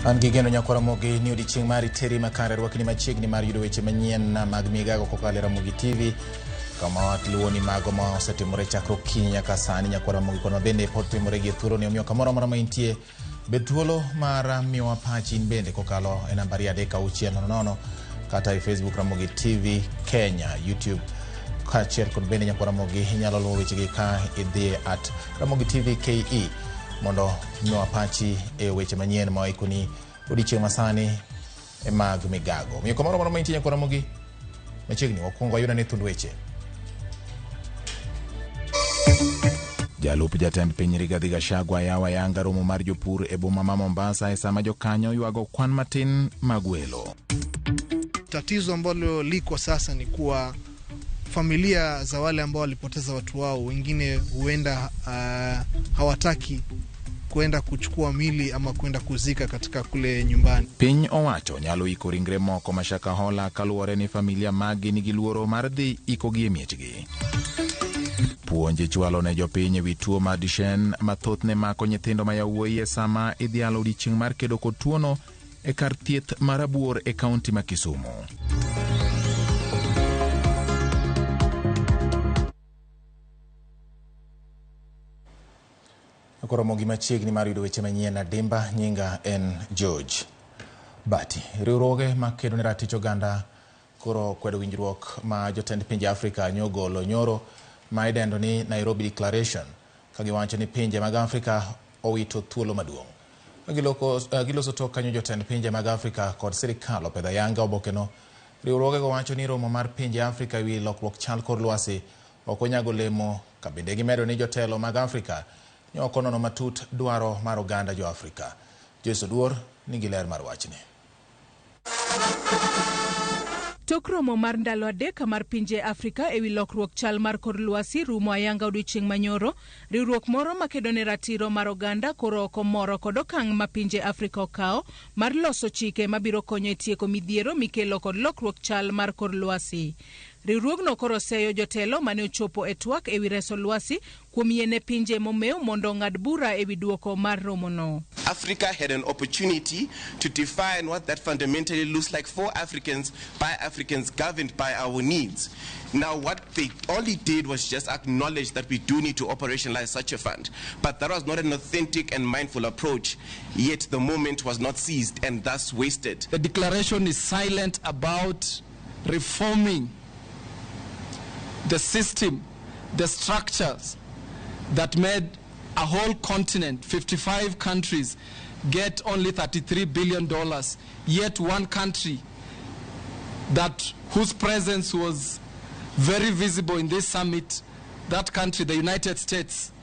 An gigeno nyakwara mogi ni odichieng' mari teri makare rwakni machiegni mar yudo weche manyien na mag Migago kokalo RAMOGI TV kama watluo ni mago ma osetimore chakro kiny nyaka sani. Nyakwara mogi kono bende pod timore gi thuolo ni omiyo kamoro amora ma intie bed thuolo mar miwa pachi bende kokalo e nambari 360 kata e Facebook RAMOGI TV Kenya, YouTube kaachiel kod bende nyakwara mogi inyalo luwo wechegi ka idhi at RAMOGI TV KE mondo miwa pachi e weche manyien ma ikoni odichieng' masani e mag Migago. Miyo kamoro amora ma intie nyakwara mogi machiegni wakwongo ayuda ne thund weche. Jalup jatend piny Rigathi Gachagua yawa yanga romo mar jopur e boma ma Mombasa e sama jokanyo yuago kwan matin mag welo. Tatizo ambalo liko sasa ni kuwa familia za wale ambao walipoteza watu wao wengine huenda hawataki kwenda kuchukua mili ama kwenda kuzika katika kule nyumbani. Piny owacho nyalo iko ringre moko mashaka hola kaluwore ni familia magi nigi luoro mar dhi ikogi e miechgi. Puonje chwalo ne jopiny ewi tuo mar Duchenne mathoth ne mako nyithindo ma yawuoyi e sama idhialo odichieng' mar kedo kod tuono e kar thieth mar Abuor e kaunti ma Kisumu. Koro mogi machiegni mar yudo weche manyien na dimba nyinga en George Bati. Riwruoge makedo ne ratich oganda koro kwedo winjruok ma jotend pinje Afrika nyogolo nyoro ma idendo ni Nairobi Declaration kagiwacho ni pinje mag Afrika owito thuolo maduong'. Giloso tok kanyo jotend pinje mag Afrika kod sirikal opedha yanga obokeno. Riwruoge go wacho ni romo mar pinje Afrika wi lokruok chal kor lwasi ok onyago lemo ka bende gimedo ni jotelo mag Afrika nyoko nono matut dwaro mar oganda jo Afrika. Jesu Duor nigi ler mar wachni. Tok romo mar ndalo adek mar pinje Afrika ewi lokruok chal mar kor lwasi rumo ayanga odiochieng' manyoro, riwruok moro makedo ne ratiro mar oganda koro oko moro kod okang' ma pinje Afrika okawo mar loso chike mabiro konyo e tieko midhiero mikelo kod lokruok chal mar kor lwasi. Riwruogno koro seyo jotelo mane ochopo e twak ewi reso lwasi kuom yiene pinje momeo mondo ng'ad bura ewi duoko mar romono. Africa had an opportunity to define what that fundamentally looks like for Africans, by Africans, governed by our needs. Now, what they only did was just acknowledge that we do need to operationalize such a fund. But that was not an authentic and mindful approach, yet the moment was not seized and thus wasted. The declaration is silent about reforming the system, the structures that made a whole continent, 55 countries, get only $33 billion, yet one country whose presence was very visible in this summit, that country, the United States,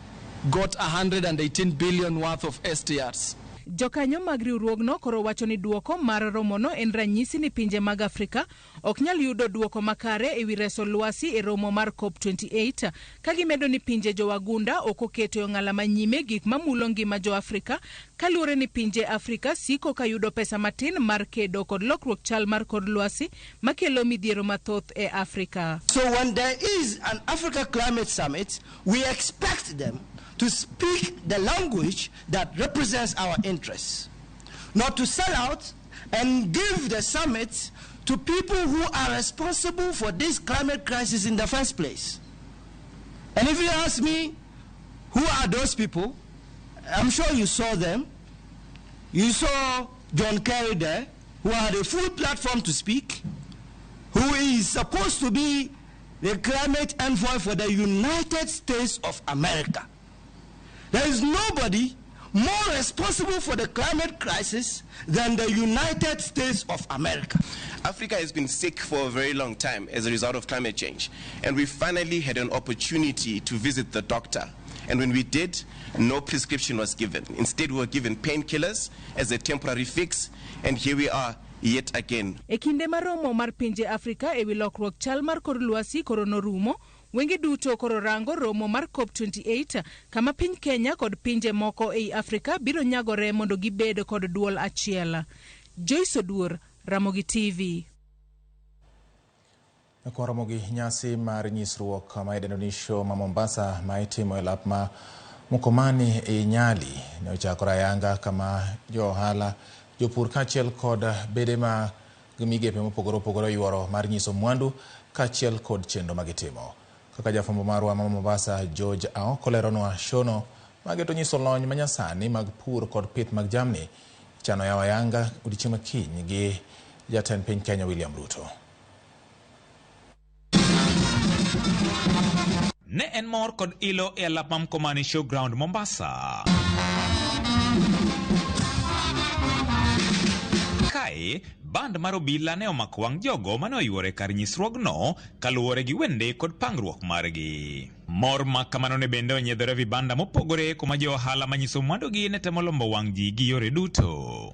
got 118 billion worth of STRs. Jokanyo mag riwruogno koro wacho ni duoko mar romono en ranyisi ni pinje mag Afrika ok nyal yudo duoko makare ewi reso lwasi e romo mar COP28 ka gimedo ni pinje jowagunda ok oketo ng'ala manyime gik mamulo ngima jo Afrika kaluwore ni pinje Afrika siko ka yudo pesa matin mar kedo kod lokruok chal mar kod lwasi makelo midhiero mathoth e Afrika. So when there is an Africa Climate Summit, we expect them to speak the language that represents our interests, not to sell out and give the summit to people who are responsible for this climate crisis in the first place. And if you ask me, who are those people? I'm sure you saw them. You saw John Kerry there, who had a full platform to speak, who is supposed to be the climate envoy for the United States of America. There is nobody more responsible for the climate crisis than the United States of America. Africa has been sick for a very long time as a result of climate change, and we finally had an opportunity to visit the doctor. And when we did, no prescription was given. Instead, we were given painkillers as a temporary fix, and here we are yet again. Ekinde maromo mar pinje Afrika ewi lokruok chal mar kor lwasi koro norumo. Wengi duto koro rango romo mar COP28 kama piny Kenya kod pinje moko ei Afrika biro nyagore mondo gibed kod duol achiel. Joyce Oduor, RAMOGI TV. Kwa RAMOGI nyasi mar nyisruok ma idendo ni show ma Mombasa ma itimo e lap ma Mukomani e Nyali ne ochakore ayanga kama jo ohala Jopur kaachiel kod bede ma migepe mopogore opogore yuoro mar nyiso mwandu kaachiel kod chenro magitimo. Kaka jafwambo marwa ma Mombasa George Aoko leronwa shono mageto nyiso lony manyasani mag pur kod pith mag jamni chano yawo ayanga odiochieng' makiny gi jatend piny Kenya William Ruto. Ne en mor kod ilo e alap ma Mkomani Showground Mombasa. Kae, band mar obila ne omako wang' jogo mane oyuore kar nyisruogno kaluwore gi wende kod pangruok margi. Mor ma kamano ne bende onyiedhore vibanda mopogore kuma jo ohala manyiso mwandugi ne temo lombo wang' ji gi yore duto.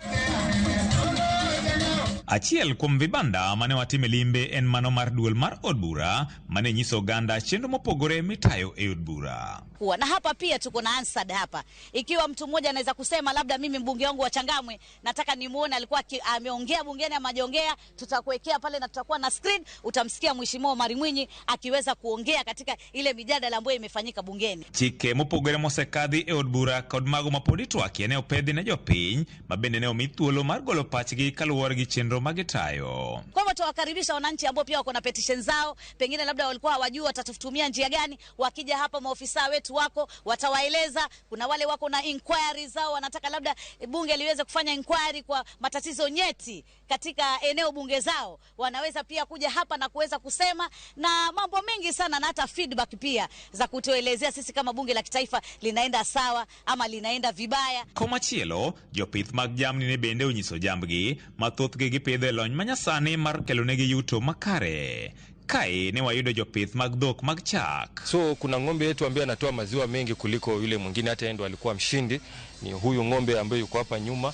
Achiel kuom vibanda mane watime limbe en mano mar duol mar od bura mane nyiso oganda chenro mopogore mitayo e od bura. Na hapa pia tuko na ansad hapa. Ikiwa mtu mmoja anaweza kusema labda mimi mbunge wangu wa Changamwe nataka nimuone alikuwa ameongea bungeni ama hajaongea, tutakuwekea pale na tutakuwa na screen, utamsikia Mheshimiwa Omari Mwinyi akiweza kuongea katika ile mijadala ambayo imefanyika bungeni. Chike mopogore mosekadhi e od bura kod mago mapodi twak ne opedhi ne jopiny mabende ne omi thuolo mar golo pachgi kaluwore gi chenro magitayo. Kwa hivyo tuwakaribisha wananchi ambao pia wako na petition zao, pengine labda walikuwa hawajui watatutumia njia gani, wakija hapa maofisa wetu wako watawaeleza. Kuna wale wako na inquiry zao, wanataka labda bunge liweze kufanya inquiry kwa matatizo nyeti katika eneo bunge zao, wanaweza pia kuja hapa na kuweza kusema, na mambo mengi sana, na hata feedback pia za kutuelezea sisi kama bunge la kitaifa linaenda sawa ama linaenda vibaya. Komachielo, jopith mag jamni ne bende onyiso jambgi mathothgi gipidho e lony manyasani mar kelonegi yuto makare. Kae ne wayudo jopith mag dhok mag chak. So kuna ng'ombe yetu ambaye anatoa maziwa mengi kuliko yule mwingine, hata endo alikuwa mshindi. Ni huyu ng'ombe ambaye yuko hapa nyuma.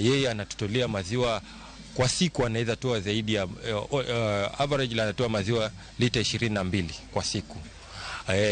Yeye anatutolea maziwa kwa siku, anaweza toa zaidi ya average anatoa maziwa lita 22 kwa siku.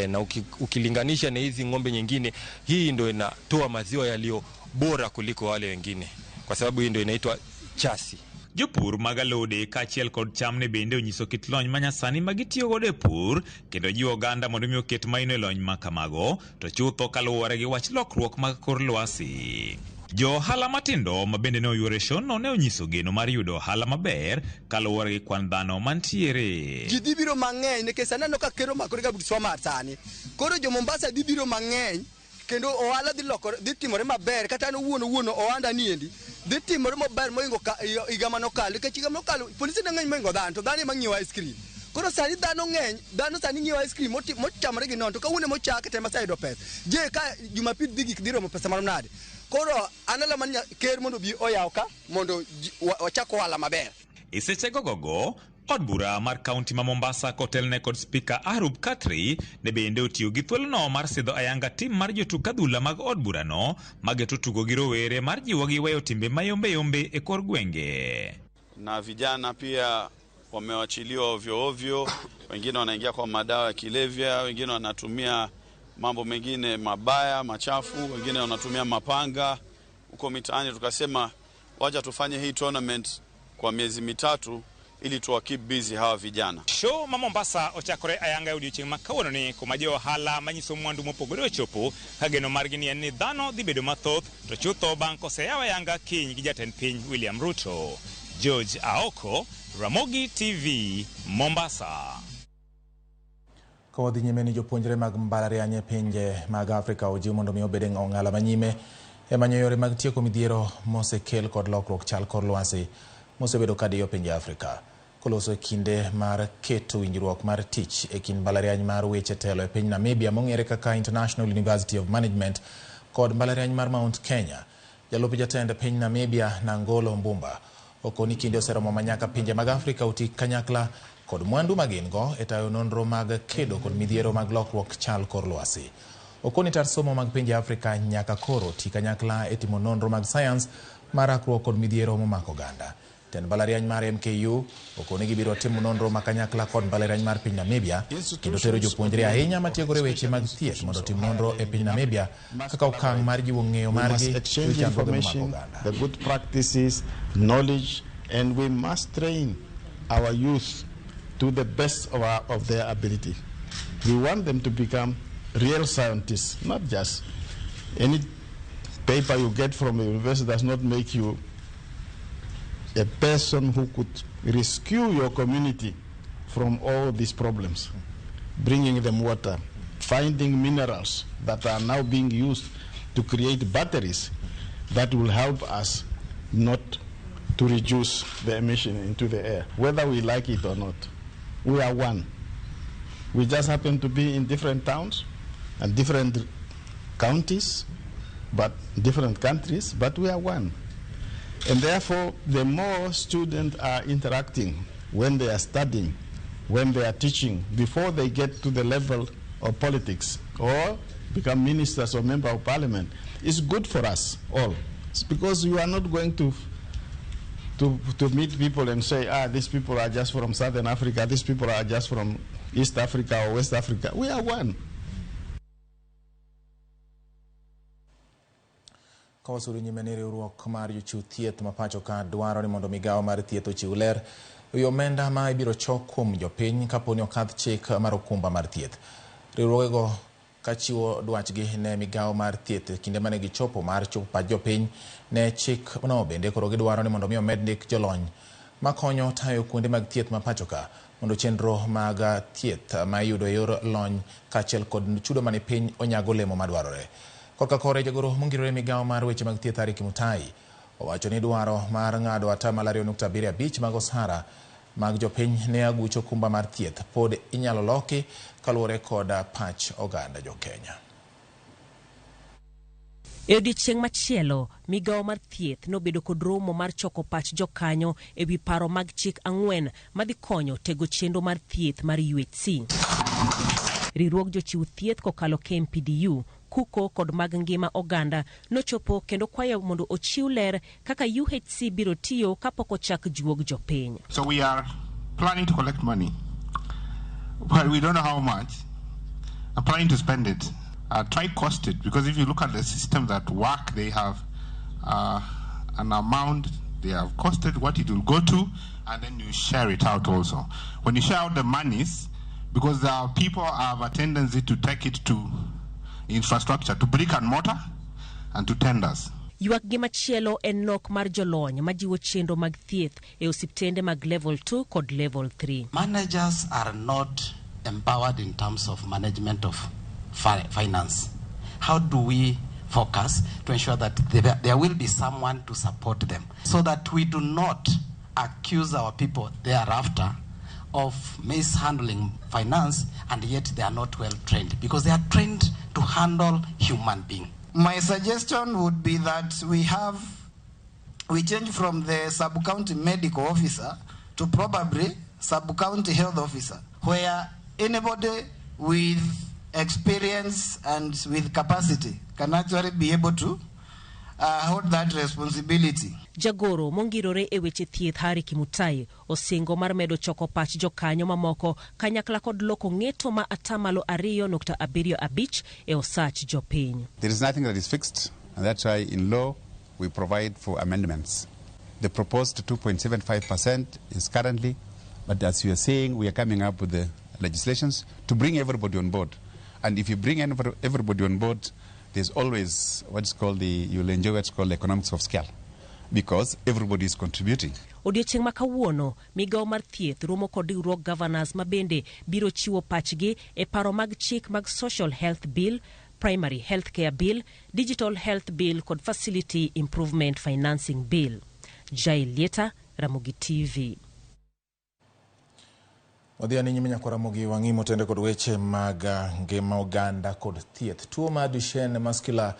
Na ukilinganisha na hizi ng'ombe nyingine, hii ndio inatoa maziwa yaliyo bora kuliko wale wengine, kwa sababu hii ndio inaitwa chasi. Jopur magalode kaachiel kod cham ne bende onyiso kit lony manyasani magitiyo godo e pur, kendo jiwo oganda mondo mi oket maino e lony ma kamago, to chutho kaluwore gi wach lokruok mag kor lwasi. Jo ohala matindo ma bende ne oyuore shono ne onyiso geno mar yudo ohala maber kaluwore gi kwan dhano mantiere. Ji dhi biro mang'eny nikech aneno ka kero makore ga Butswa sani. Koro jo Mombasa dhi biro mang'eny, kendo ohala dhi timore maber. Kata wuon ohanda niendi dhi timore maber moingo higa manokalo, nikech higa manokalo polisi ne ng'eny moingo dhano, to dhano ema ng'iewo ice cream. Koro sani dhano ng'eny, dhano sani ng'iewo ice cream mochamore gi non, to kawuono mochak tema sayudo pesa. Je ka Jumapil dhi romo pesa marom nade? Koro anala man ker mondo bi oyaw ka mondo wachak ohala maber. E seche gogo od bura mar kaunti ma Mombasa kotelne kod spika Arub Katri ne bende otiyo gi thuolono mar sidho ayanga tim mar jotuk adhula mag od burano mageto tugo gi rowere mar jiwo gi weyo timbe mayombe e kor gwenge. Na vijana pia wamewachiliwa ovyo ovyo, wengine wanaingia kwa madawa ya kilevya, wengine wanatumia mambo mengine mabaya machafu, wengine wanatumia mapanga huko mitaani. Tukasema wacha tufanye hii tournament kwa miezi mitatu ili tuwa keep busy hawa vijana. Show ma Mombasa ochakore ayanga odiochieng' ma kawuono ni kuma jo ohala manyiso mwandu mopogore ochopo kageno margi ni en ni dhano dhi bedo mathoth, to chutho bang' koseyaw ayanga kiny gi jatend piny William Ruto. George Aoko, Ramogi TV, Mombasa. Kodhi nyime ni jopuonjre mag mbalariany e pinje mag Afrika ojiw mondo mi obed ng'ala manyime e manyo yore mag tieko midhiero mosekel kod lokruok chal kor lwasi mosebedo kadiyo pinje Afrika. Koloso kinde mar keto winjruok mar tich e kind mbalariany mar Weche telo e piny Namibia mong'ere kaka International University of Management kod mbalariany mar Mount Kenya. Jalup jatend piny Namibia Nangolo Mbumba okoni kinde oseromo manyaka pinje mag Afrika uti kanyakla kod mwandu magingo e tayo nonro mag kedo kod midhiero mag lokruok chal kor lwasi. Okoni tar somo mag pinje Afrika nyaka koro ti kanyakla e timo nonro mag science mar rakruok kod midhiero momako oganda. Ten mbalariany mar MKU okoni gibiro timo nonro makanyakla kod mbalariany mar piny Namibia kendo tero jopuonjre ahinya matiegore weche mag thieth mondo tim nonro e piny Namibia kaka okang' mar jiwo ng'eyo margi exchange information, the good practices, knowledge, and we must train our youth to the best of their ability. We want them to become real scientists, not just any paper you get from the university does not make you a person who could rescue your community from all these problems, bringing them water, finding minerals that are now being used to create batteries that will help us not to reduce the emission into the air, whether we like it or not. We are one. We just happen to be in different towns and different counties, but different countries, but we are one. And therefore, the more students are interacting when they are studying, when they are teaching, before they get to the level of politics or become ministers or member of parliament, it's good for us all. It's because you are not going to meet people and say, these people are just from Southern Africa, these people are just from East Africa or West Africa. We are one. Kawasuru nyimeniri uruok mar jochiw thieth mapacho ka dwaro ni mondo migawo mar thieth ochiw ler ewi omenda ma ibiro chok kuom jopiny kaponi okadh chik mar okumba mar thieth. Riwruogego kachiwo dwachgi ne migawo mar thieth kinde mane gichopo mar chopo pach jopiny ne chik no. Bende koro gidwaro ni mondo mi omed ndik jolony makonyo tayo kuonde mag thieth mapacho ka mondo chenro mag thieth ma iyudo e yor lony kaachiel kod chudo mani piny onyago olemo madwarore. Korka kore jagoro mongirore migawo mar weche mag thieth Ari Kimutai owacho ni dwaro mar ng'ado 2.75% mag osara mag jopiny ne aguch okumba mar thieth pod inyalo loki kaluwore kod pach oganda jokenya. E odiechieng' machielo, migawo mar thieth nobedo kod romo mar choko pach jokanyo e wi paro mag chik 4 madhi konyo tego chenro mar thieth mar UHC. Riwruog jochiw thieth kokalo KMPDU, kuko kod mag ngima oganda nochopo kendo kwayo mondo ochiw ler kaka UHC biro tiyo kapok ochak juog jopiny. So we are planning to collect money, but we don't know how much. I'm planning to spend it. Try cost it, because if you look at the system that work, they have an amount they have costed, what it will go to, and then you share it out also. When you share out the monies, because the people have a tendency to take it to infrastructure, to brick and mortar, and to tenders. Ywak gi machielo en nok mar jolony majiwo chenro mag thieth e osiptende mag level 2 kod level 3. Managers are not empowered in terms of management of finance. How do we focus to ensure that there will be someone to support them, so that we do not accuse our people thereafter of mishandling finance, and yet they are not well trained, because they are trained to handle human beings. My suggestion would be that we change from the sub-county medical officer to probably sub-county health officer, where anybody with experience and with capacity can actually be able to hold that responsibility. Jagoro mongirore e weche thieth Ari Kimutai osingo mar medo choko pach jokanyo mamoko kanyakla kod loko ng'eto ma 2.75% e osach jopiny. There is nothing that is fixed, and that's why in law we provide for amendments. The proposed 2.75% is currently, but as you are saying, we are coming up with the legislations to bring everybody on board. And if you bring everybody on board, there's always what's called you'll enjoy what's called the economics of scale, because everybody is contributing. Odiechieng' ma kawuono, migawo mar thieth romo kod riwruog governors ma bende biro chiwo pachgi e paro mag chik mag Social Health Bill, Primary Healthcare Bill, Digital Health Bill kod Facility Improvement Financing Bill. Jailieta, Ramogi TV. Odhiani nyime nyako Ramogi wang'imo tende kod weche mag ngima oganda kod thieth. Tuo mar Duchenne muscular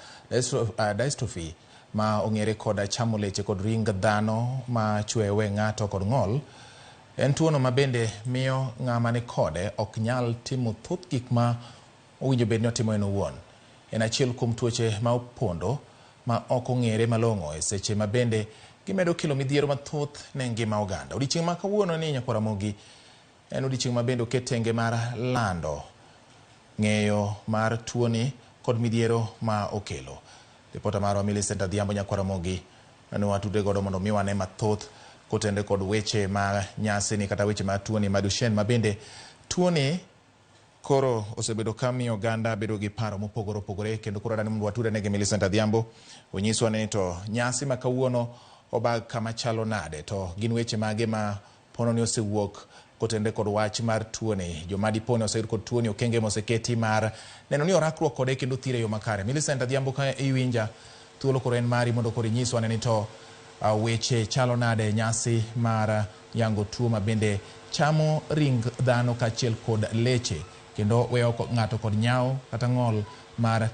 dystrophy ma ong'ere kod chamo leche kod ring dhano ma chwewe ng'ato kod ng'ol en tuono ma bende miyo ng'ama ni kode ok nyal timo thoth gik ma owinjo bed ni otimo en owuon. En achiel kuom tuoche ma opondo ma ok ong'ere malong'o e seche ma bende gimedo kelo midhiero mathoth ne ngima oganda. Odiechieng' ma kawuono ni nyako Ramogi en odiechieng' ma bende oketenge mar lando ng'eyo mar tuoni kod midhiero ma okelo. Ripota mar Millicent Adhiambo nyako Ramogi ne watude godo mondo mi wane mathoth kotende kod weche ma nyasi ni kata weche ma tuoni ma Duchenne ma bende tuoni koro osebedo kamiyo oganda bedo gi paro mopogore opogore, kendo koro dani watude negi Millicent Adhiambo onyiswa ni to nyasi ma kawuono obag kama chalo nade, to gin weche mage ma pono ni osewuok kotende kod wach mar tuoni, joma dipone oseyud kod tuoni, okenge moseketi mar neno ni orakruok kode kendo thire yo makare. Millicent Adhiambo, ka iwinja, thuolo koro en mari mondo koro inyiswa ni to weche chalo nade nyasi mar yango tuo ma bende chamo ring dhano kaachiel kod leche, kendo weyo ng'ato kod nyao kata ng'ol mar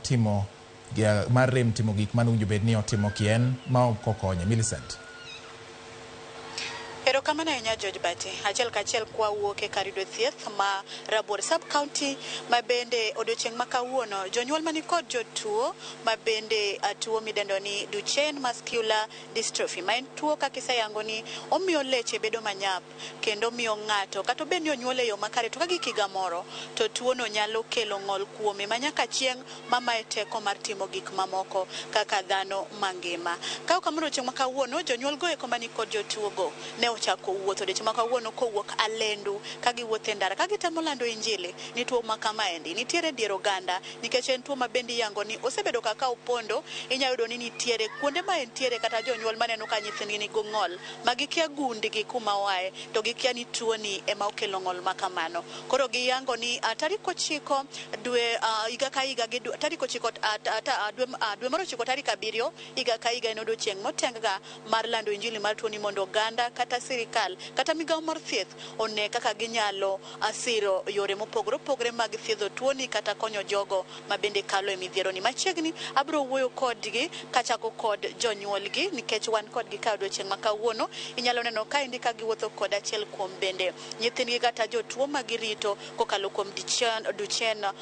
rem timo gik manowinjo bed ni otimo kien ma ok okonye. Millicent. Erokamano ahinya George Bati. Achiel kachiel kwa wuok e kar yudo thieth ma Rabor sub county ma bende odiochieng' ma kawuono jonyuol mani kod jotuo ma bende tuo midendo ni Duchenne muscular dystrophy, ma en tuo kaka iseyango ni omiyo leche bedo manyap kendo miyo ng'ato kata bed ni onyuol e yo makare to kagi higa moro to tuo no nyalo kelo ng'ol kuome manyaka chieng' mamaye teko mar timo gik mamoko kaka dhano mangima. Ka kamano chieng' ma kawuono jonyuol go eko mani kod jotuo go ne ochako wuotho odiochieng' ma kawuono kowuok Alendu ka giwuotho e ndara ka gitemo lando injili ni tuo ma kamaendi nitiere dier oganda, nikech en tuo ma bende iyango ni osebedo kaka opondo. Inyalo yudo ni nitiere kuonde ma entiere kata jonyuol maneno ka nyithindgi ni ng'ol ma gikia gundgi kuma wae to gikia ni tuo ni ema okelo ng'ol ma kamano. Koro giyango ni tarik 9 dwe higa ka higa tarik 9 dwe mar 9 tarik 7 higa ka higa en odiochieng' motengga mar lando injili mar tuo ni mondo oganda kata sirikal kata migawo mar thieth one kaka ginyalo asiro yore mopogore opogore mag thiedho tuoni kata konyo jogo ma bende kalo e midhiero ni. Machiegni abiro wuoyo kodgi kachako kod jonyuolgi nikech wan kodgi ka odiochieng' ma kawuono. Inyalo neno ka indi ka giwuotho kod achiel kuom bende nyithindgi kata jotuo ma girito kokalo kuom Duchenne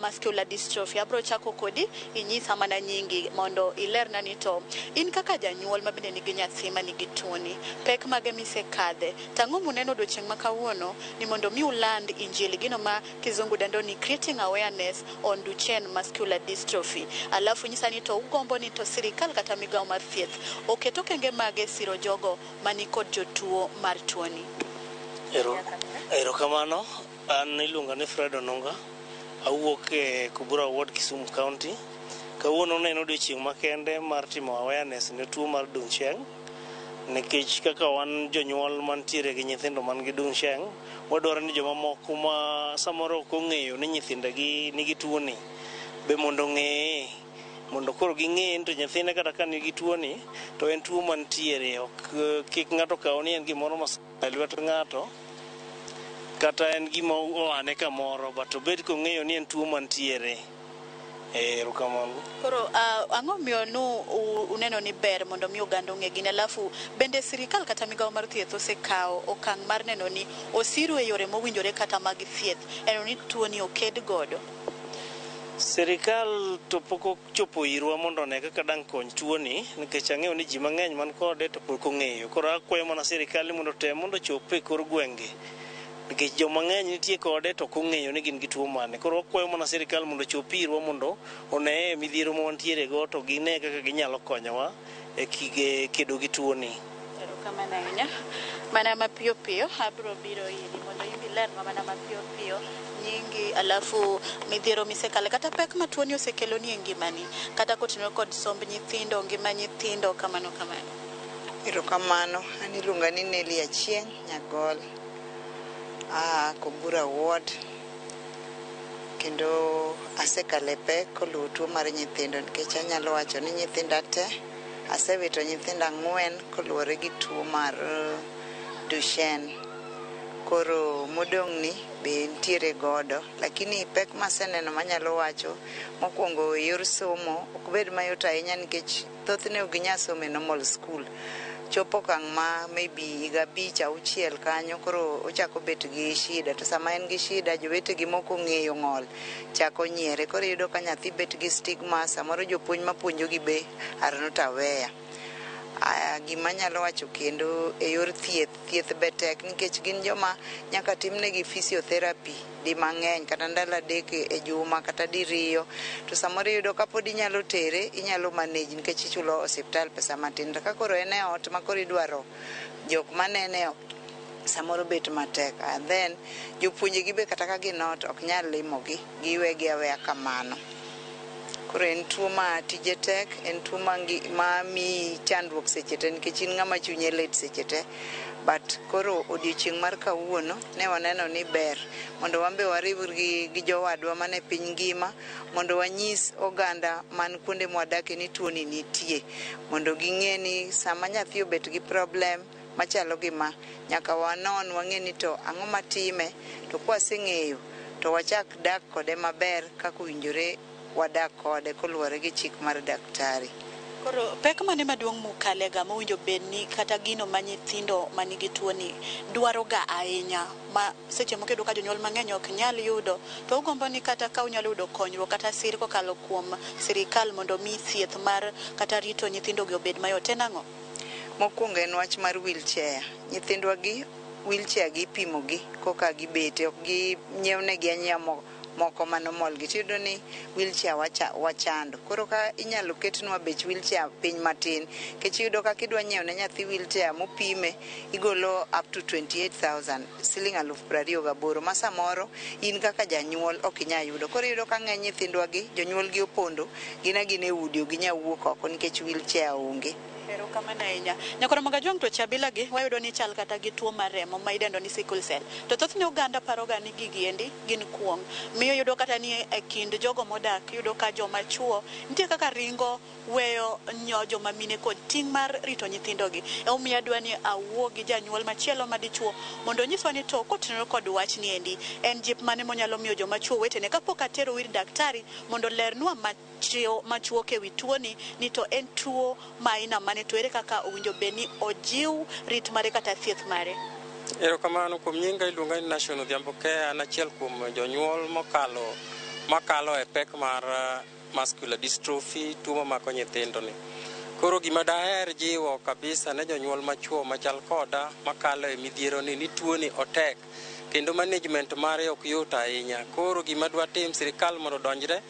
muscular dystrophy. Abiro chako kodi, inyisa mana nyingi mondo ilerna ni to in kaka janyuol ma bende nigi nyathi ma nigi tuoni, pek mage misekadhe, tang'o muneno odiochieng' ma kawuono ni mondo mi uland injili, gino ma kizungu dendo ni creating awareness on Duchenne muscular dystrophy. Alafu nyisa ni to ugombo ni to sirikal kata migawo mar thieth oketo okenge mage siro jogo mani kod jotuo mar tuoni. Erokamano. An iluonga ni Fred Onunga, awuok e Kubura Ward, Kisumu County. Kawuono ne en odiochieng' makende mar timo awareness ne tuo mar Duchenne, nikech kaka wan jonyuol mantiere gi nyithindo man gi Duchenne, wadwaro ni joma moko ma samoro ok ong'eyo ni nyithindegi nigi tuoni be mondo ng'eye, mondo koro ging'e to nyathine kata ka nigi tuoni to en tuo mantiere, ok kik ng'ato kaw ni en gimoro ma lwet ng'ato kata en gima oane kamoro, but obed kong'eyo ni en tuo mantiere. Erokamano. Koro ang'o miyo uneno ni ber mondo mi oganda ong'e gini, alafu bende sirikal kata migawo mar thieth osekawo okang' mar neno ni osiro e yore mowinjore kata mag thieth eno ni tuo ni oked godo? Sirikal to pok ochopo irwa mondo one kaka dang' kony tuoni, nikech ang'eyo ni ji mang'eny man kode to pok ong'eyo. Koro akwayo mana sirikal mondo tem mondo chop e kor gwenge, nikech joma ng'eny nitie kode to ok ong'eyo ni gin gi tuo mane. Koro akwayo mana sirikal mondo chop irwa mondo one midhiero ma wantiere go to gine kaka ginyalo konyowa e kedo gi tuoni. Erokamano ahinya. Mana mapiyo piyo abiro biro iri mondo imbi ler mana mapiyo piyo nyingi, alafu midhiero misekale kata pek ma tuoni osekelo ni e ngimani kata kotenore kod somb nyithindo, ngima nyithindo, kamano. Erokamano. An iluonga ni Nelly Achieng' Nyagol, Kubura Ward, kendo asekale pek koluwo tuo mar nyithindo, nikech anyalo wacho ni nyithinda te asewito nyithinda 4 koluwore gi tuo mar Duchenne. Koro modong' ni be ntiere godo, lakini pek maseneno manyalo wacho mokwongo yor somo ok bed mayot ahinya, nikech thothne ok ginyal somo e normal school. Chopo okang' ma maybe higa 5-6 kanyo koro ochako bet gi shida, to sama en gi shida jowetegi moko ong'eyo ng'ol chako nyiere, koro iyudo ka nyathi bet gi stigma, samoro jopuonj mapuonjogi be are not aware. Gima nyalo wacho kendo e yor thieth be tek, nikech gin joma nyaka timnegi physiotherapy di mang'eny kata ndalo 3 e juma kata diriyo, to samoro iyudo ka pod inyalo tere, inyalo manage nikech ichulo osiptal pesa matin. To ka koro en e ot ma koro idwaro jok manene samoro bet matek, and then jopuonje gi be kata ka ginot ok nyal limogi, giwegi aweya kamano. Koro en tuo ma tije tek, en tuo ma mi chandruok seche te nikech in ng'ama chunye lit seche te. But koro odiochieng' mar kawuono ne waneno ni ber mondo wambe wariwre gi jowadwa mane piny ngima mondo wanyis oganda man kuonde mwadake ni tuo ni nitie, mondo ging'e ni sama nyathi obet gi problem machalo gima nyaka wanon wang'e ni to ang'o matime, to kwaseng'eyo to wachak dak kode maber kaka owinjore wadak kode koluwore gi chik mar daktari. Koro pek mane maduong' mukalega mowinjo bedni kata gino ma nyithindo manigi tuo ni dwaro ga ahinya ma seche moko ka jonyuol mang'eny ok nyal yudo, to ugombo ni kata ka unyalo yudo konyruok kata sir kokalo kuom sirikal mondo mi thieth mar kata rito nyithindo gi obed mayot en ang'o? Mokwongo en wach mar wheelchair. Nyithindwa gi wheelchair gi ipimo gi koka gibete, ok gi nyiewne anyiewo moko manomol gi, tiyudo ni wheelchair wachando. Koro ka inyalo ketnwa bech wheelchair piny matin, kech iyudo ka kidwa nyiewo ne nyathi wheelchair mopime igolo up to 28,000 siling 28,000 ma samoro in kaka janyuol ok inyal yudo. Koro iyudo ka ng'eny nyithindwa gi jonyuol gi opondo gina gine udi ok ginyal wuok oko nikech wheelchair onge. Ero kamano ahinya. Nyakoro magajwang' to chabila gi wayudo ni chal kata gi tuo mar remo ma idendo ni sickle cell. To thothne oganda paroga ni gigiendi gin kuong. Miyo yudo kata ni e kind jogo modak yudo ka joma chuo nitie kaka ringo weyo joma mine kod ting' mar rito nyithindo gi. Omiyo adwa ni awuo gi janyuol machielo madichuo mondo nyiswa ni to kotenore kod wach ni endi en jip mane monyalo miyo joma chuo wetene kapok atero wir daktari mondo lernwa machuo kewi tuo ni to en tuo ma aina mane to ere kaka owinjo bedni ojiw rit mare kata thieth mare. Erokamano kuom nyinga iluonga ni National Odhiambo Care, an achiel kuom jonyuol makalo e pek mar muscular dystrophy, tuo mamako nyithindo ni. Koro gima daher jiwo kabisa ne jonyuol machuo machal koda makalo e midhiero ni tuo ni otek kendo management mare ok yot ahinya. Koro gima dwa tim sirikal mondo donjre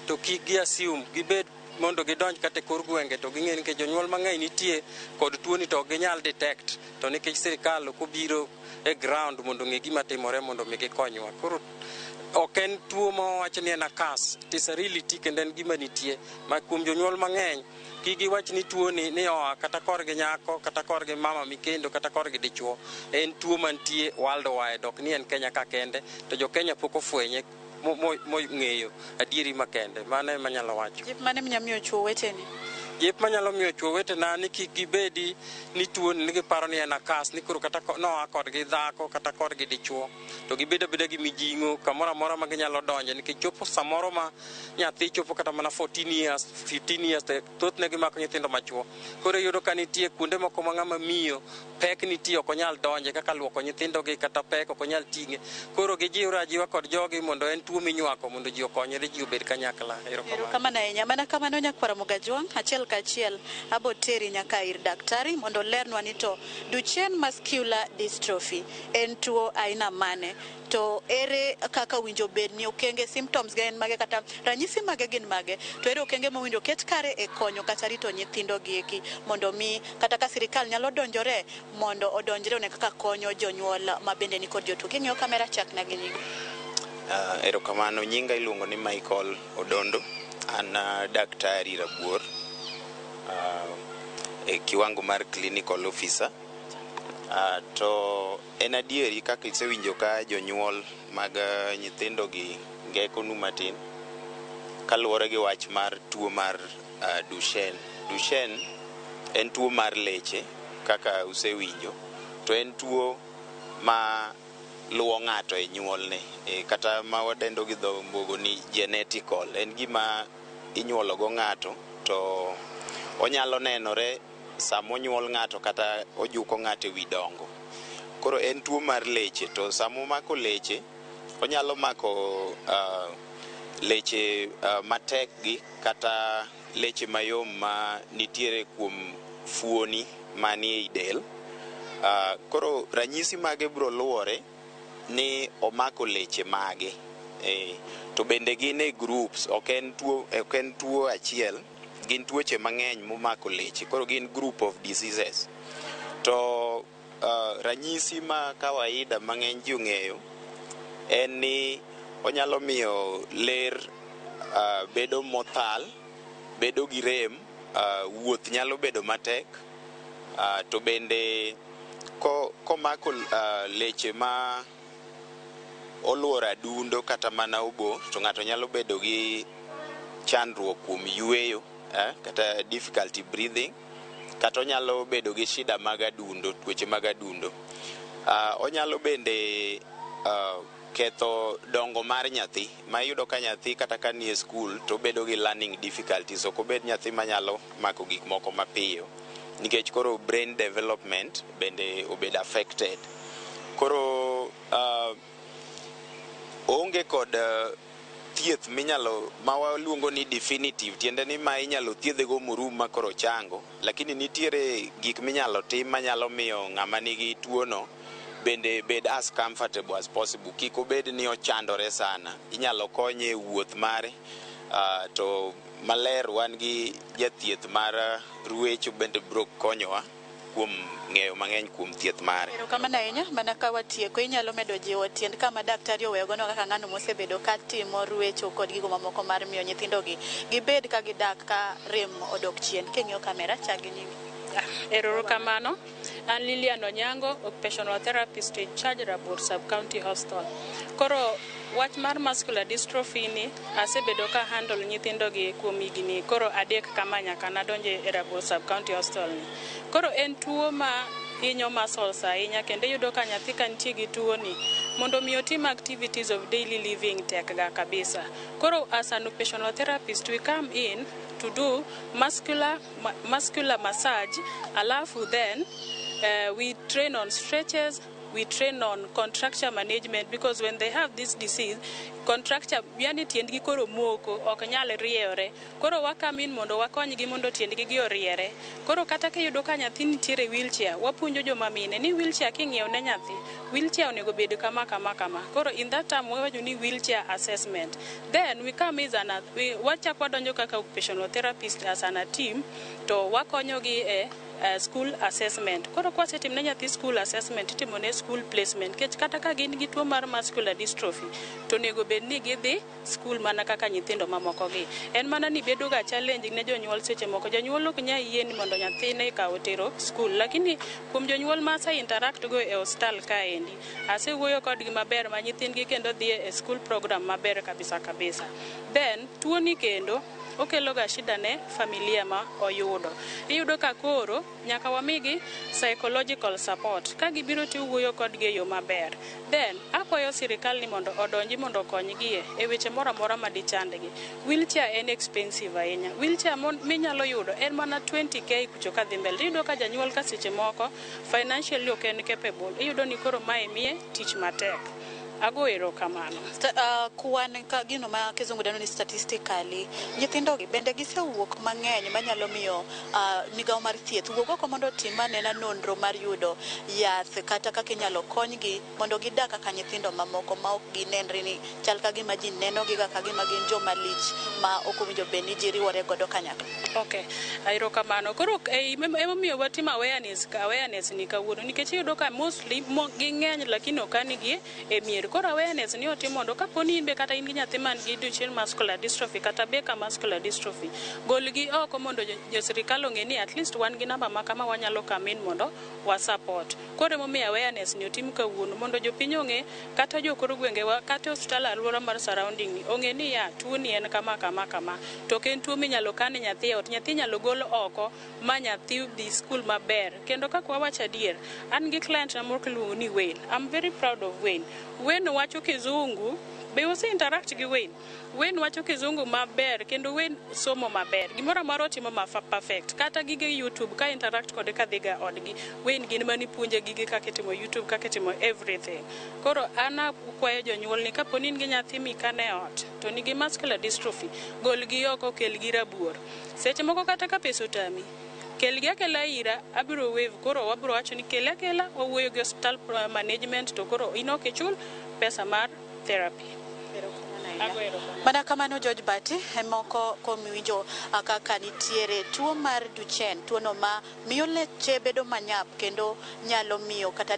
to kik gi assume gibed mondo gidonj kata kor gwenge to ging'e nikech jonyuol mang'eny nitie kod tuo ni to ginyal detect to nikech sirikal kobiro e ground mondo ng'e gima timore mondo mi gikonywa. Koro ok en tuo mawach ni en akas, it is a reality kendo en gima nitie ma kuom jonyuol mang'eny kik giwach ni tuo ni oa kata korgi nyako kata korgi mama mikendo kata korgi dichuo. En tuo mantie worldwide, ok ni en Kenya ka kende, to jo Kenya pok ofwenye ng'eyo adieri makende. Mano ema nyalo wacho. Jip mane mnyamiyo chuo weteni? Jip manyalo miyo chuo wetena ni kik gibedi ni tuo ni giparo ni en akas, ni koro kata noa kodgi dhako kata kodgi dichuo to gibedo beda gi mijing'o kamoro amora ma ginyalo donje nikech chopo samoro ma nyathi chopo kata mana 14 years 15 years thothne gimako nyithindo machuo. Koro yudo ka nitie kuonde moko ma ng'ama miyo pek nitie ok onyal donje kaka luoko nyithindo gi kata pek ok onyal ting'e. Koro gijiwre ajiwa kod jogi mondo en tuo minywako mondo ji okonyre ji obed kanyakla. Erokamano ahinya. Mana kamano nyakwara Mogajwang' achiel kachiel abo teri nyaka ir daktari mondo lernwa ni to Duchenne muscular dystrophy en tuo aina mane, to ere kaka winjo bedni okenge symptoms ga en mage kata ranyisi mage gin mage, to ere okenge ma winjo ket kare e konyo kata rito nyithindo gi eki mondo mi kata ka sirikal nyalo donjore mondo odonjre one kaka konyo jonyuol ma bende ni kod jotuo. King'iyo kamera chak na gini. Erokamano, nyinga iluongo ni Michael Odondo, an daktari rabuor e kiwango mar clinical officer. To en adieri kaka isewinjo ka jonyuol mag nyithindo gi ngekonu matin kaluwore gi wach mar tuo mar Duchenne. Duchenne en tuo mar leche kaka usewinjo, to en tuo ma luwo ng'ato e nyuolne, kata ma wadendo gi dho mbogo ni genetical. En gima inyuolo go ng'ato to onyalo nenore sama onyuol ng'ato kata ojuko ng'ato e wi dongo. Koro en tuo mar leche, to sama omako leche onyalo mako leche matek gi kata leche mayom ma nitiere kuom fuoni manie i del. Koro ranyisi mage bro luwore ni omako leche mage, to bende gin e groups, ok en tuo achiel, gin tuoche mang'eny momako leche, koro gin group of diseases. To ranyisi ma kawaida mang'eny ji ong'eyo en ni onyalo miyo ler bedo mothal, bedo gi rem, wuoth nyalo bedo matek, to bende komako leche ma oluoro adundo kata mana obo, to ng'ato nyalo bedo gi chandruok kuom yueyo, kata difficulty breathing, kata onyalo bedo gi shida mag adundo, tuoche mag adundo. Onyalo bende ketho dongo mar nyathi, ma iyudo ka nyathi kata ka nie skul to bedo gi learning difficulties, ok obed nyathi manyalo mako gik moko mapiyo, nikech koro brain development bende obed affected. Koro onge kod thieth ma waluongo ni definitive, tiende ni ma inyalo thiedhego morum ma koro chango, lakini nitiere gik minyalo tim manyalo miyo ng'ama nigi tuono bende bed as comfortable as possible, kik obed ni ochandore sana. Inyalo konye e wuoth mare, to maler wan gi jathieth mar ruecho bende biro konyowa kuom ng'eyo mang'eny kuom thieth mare. Erokamano ahinya. Mana ka watieko, inyalo medo jiwo tiend kama daktari oweyogono kaka ng'ano mosebedo ka timo ruecho kod gigo mamoko mar miyo nyithindogi gibed ka gidak ka rem odok chien. King'iyo kamera, chagi nyimi. Erokamano. An Lilian Onyango, occupational therapist in charge Rabur Sub-County Hospital. Koro wach mar muscular dystrophy ni asebedo ka handle nyithindogi kuom higni koro 3 kama nyaka nadonje e Rabur Sub-County Hospital ni. Koro en tuo ma hinyo muscles ahinya, kendo yudo ka nyathi ka nitie gi tuo ni mondo mi otim activities of daily living tek ga kabisa. Koro as an occupational therapist, we come in to do muscular massage, alafu then we train on stretches, we train on contracture management, because when they have this disease, contracture yani tiendgi koro moko ok nyal riewore. Koro wakamin mondo wakonygi mondo tiendgi gi oriere. Koro kata ka yudo ka nyathi nitiere wheelchair, wapuonjo joma mine ni wheelchair king'iew ne nyathi, wheelchair onego bed kama. Koro in that time wawacho ni wheelchair assessment. Then we come as wachak wadonjo kaka occupational therapist as an team, to wakonyogi e school assessment. Koro kwasetim ne nyathi school assessment, itimo ne school placement, kech kata ka gin gi tuo mar muscular dystrophy to nego bed ni gidhi school mana kaka nyithindo mamoko gi. En mana ni bedo ga challenge ne jonyuol seche moko. Jonyuol ok nyal yie ni mondo nyathine ka otero school, lakini kuom jonyuol ma sa interact go e hostel kaendi, asewuoyo kodgi maber ma nyithindgi kendo dhi e school program maber kabisa. Then tuo ni kendo okelo ga shida ne familia ma oyudo. Iyudo ka koro nyaka wamigi psychological support ka gibiro tiwuoyo kodgi e yo maber. Then akwayo sirikal ni mondo odonji mondo konygi e weche moro amora ma dichandgi. Wheelchair en expensive ahinya. Wheelchair minyalo yudo en mana 20k kucho ka dhi mbele. Iyudo ka janyuol ka seche moko financially ok en capable. Iyudo ni koro mae miye tich matek. Ago erokamano. Kwan ka gino ma kizungu deno ni statistically, nyithindogi bende gisewuok mang'eny manyalo miyo migawo mar thieth wuok oko mondo otim anena nonro mar yudo yath kata kaka inyalo konygi mondo gidak kaka nyithindo mamoko ma ok ginenre ni chal ka gima ji nenogi kaka gima gin joma lich ma ok owinjo bed ni ji riwore godo kanyakla. Okay, erokamano. Koro emomiyo watimo awareness ni kawuono, nikech iyudo ka mostly ging'eny lakini ok anigi e mier. Koro awareness ni otim mondo kaponi in be kata in gi nyathi man gi Duchenne muscular dystrophy kata Becker muscular dystrophy, golgi oko mondo jo sirikal ong'e ni at least wan gi namba ma kama wanyalo come in mondo wa support. Koro emomiyo awareness ni otim kawuono mondo jopiny ong'e, kata jokoro gwengewa kata hospital alwora mar surrounding ni ong'e ni ya tuo ni en kama. To ok en tuo minyalo kane nyathi ot. Nyathi nyalo gol oko ma nyathi dhi school maber. Kendo kaka wawacho adier, an gi client na moro kiluongo ni Wayne. I'm very proud of Wayne. Wayne wacho kizungu, be use interact gi Wayne. Wayne wacho kizungu maber, kendo Wayne somo maber. Gimoro amaro otimo perfect. Kata gige YouTube ka interact kode ka dhiga odgi. Wayne gin mani puonje gige kaka itimo YouTube, kaka itimo everything. Koro ana kwayo jonyuol ni kaponi in gi nyathi mikane ot to nigi muscular dystrophy, golgi oko, kelgi Rabuor. Seche moko kata ka pesa otami, kelgi akela ira, abiro wave. Koro wabiro wacho ni kele akela, wawuoyo gi hospital management, to koro in ok ichul pesa mar therapy. Mana kamano George Bati moko komiwinjo kaka nitiere tuo mar Duchenne, tuo no ma miyo leche bedo manyap kendo nyalo miyo kata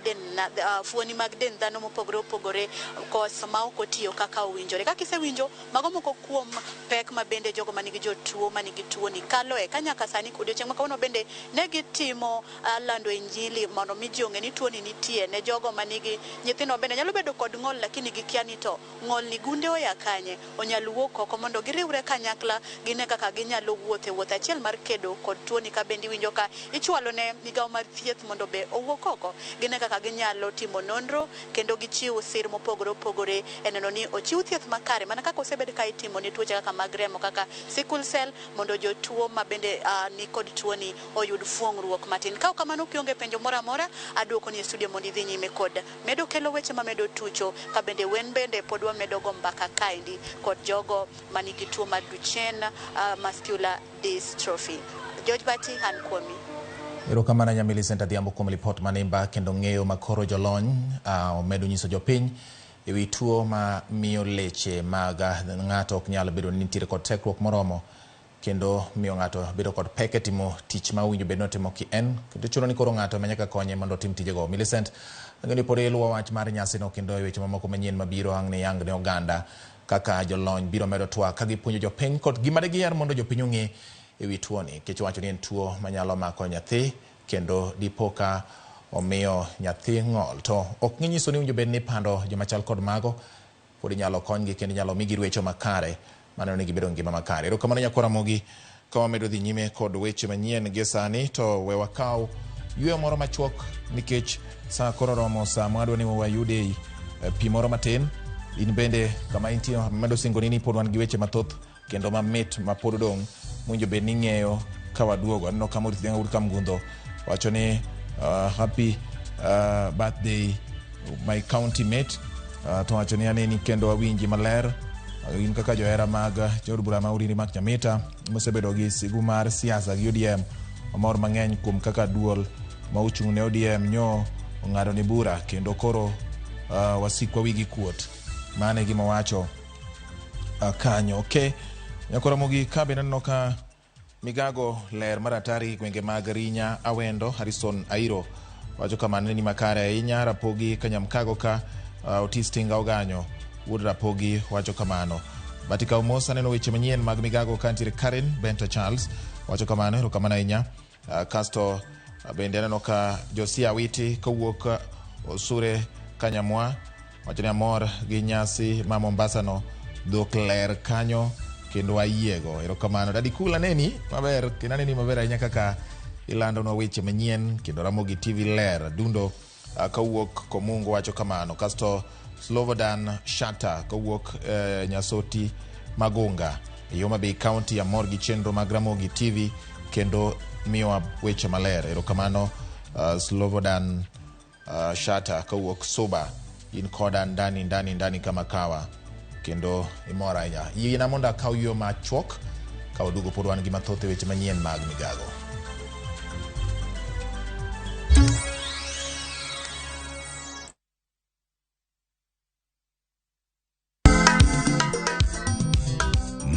fuoni mag den dhano mopogore opogore koso ma ok otiyo kaka owinjore. Kaka isewinjo mago moko kuom pek ma bende jogo manigi jotuo manigi tuo ni kaloe kanyaka sani odiochieng' ma kawuono bende ne gitimo lando injili mondo mi ji ong'e ni tuo ni nitie ne jogo manigi nyithindo bende nyalo bedo kod ng'ol lakini gikia ni to ng'ol ni gunde oya kanye onyalo wuok oko mondo giriwre kanyakla gine kaka ginyalo wuoth achiel mar kedo kod tuo ni ka bende winjo ka ichwalo ne migawo mar thieth mondo be owuok oko gine kaka ginyalo timo nonro kendo gichiw sir mopogore opogore eneno ni ochiw thieth makare mana kaka osebed ka itimo ne tuoche kaka mag remo kaka sickle cell mondo jotuo ma bende ni kod tuo ni oyud fuong'ruok matin. Ka kamano kionge penjo moro amora aduoko ni studio mondo idhi nyime kod medo kelo weche ma medo tucho ka bende wen bende pod wamedo go mbaka kaendi kod jogo manigi tuo mar Duchenne muscular dystrophy. George Bati han kuomi. Erokamano Nyamili Center Dhiambo kuom lipot manimba kendo ng'eyo makoro jolony omedo nyiso jopiny ewi tuo ma miyo leche mag ng'ato ok nyalo bedo ni nitiere kod tekruok moromo kendo miyo ng'ato bedo kod pek e timo tich ma owinjo bed notimo ki en kendo chuno ni koro ng'ato manyaka konye mondo otim tijego. Millicent ang'eni pod iluwo wach mar nyasino kendo e weche mamoko manyien mabiro ang' ne yang ne oganda kaka jolony biro medo twak ka gipuonjo jopiny kod gima de giher mondo jopiny ong'e ewi tuo ni kech wacho ni en tuo manyalo mako nyathi kendo dipoka omiyo nyathi ng'ol to ok ng'inyiso ni winjo bed ni pando joma chal kod mago pod inyalo konygi kendo inyalo migi rwecho makare maneno ni gibedo ngima makare. Erokamano nyakora mogi ka wamedo dhi nyime kod weche manyien gi sani to we wakaw yweyo moro machuok nikech sa koro romo sa mwadwa ni wayude pi moro matin in bende kama intie medo singoni ni pod wan gi weche mathoth kendo mamit ma pod dong' mwinjo bed ni ng'eyo ka waduogo aneno kama uri kam gundho wacho ni happy birthday my county mate to wacho ni aneni kendo wawinji maler in kaka johera mag jood bura ma Uriri Mark Nyamita mosebedo gi sigu mar siasa gi ODM omor mang'eny kuom kaka duol ma ochung' ne ODM nyo ong'ado ni bura kendo koro wasikwa wigi kuot mane gima wacho kanyo. Okay, nyakora mogi ka bende neno ka Migago ler maratari gwenge mag Rinya Awendo Harrison Airo wacho kamano ni makare ahinya rapogi Kanyamkago ka Otistinga Oganyo wuod rapogi wacho kamano. Batika Umosa neno weche manyien mag Migago kantire Karen Bento Charles wacho kamano. Erokamano ahinya. Kasto bende neno ka Josia Witi kawuok Osure Kanyamwa wacho ni amor gi nyasi ma Mombasa no dhok ler kanyo kendo wayiego. Erokamano dadi kula neni maber kendo neni maber ahinya kaka ilando no weche manyien kendo Ramogi TV ler dundo kawuok Komungo wacho kamano. Kasto Slobodan Shata kawuok Nyasoti Magunga Yoma Bay County amor gi chenro mag Ramogi TV kendo miyo weche maler. Erokamano Slobodan Shata kawuok Soba in koda ndani kama kawa kendo imora ahinya. Yina monda kaw yo machuok ka wadugo pod wan gi mathoth weche manyien mag Migago.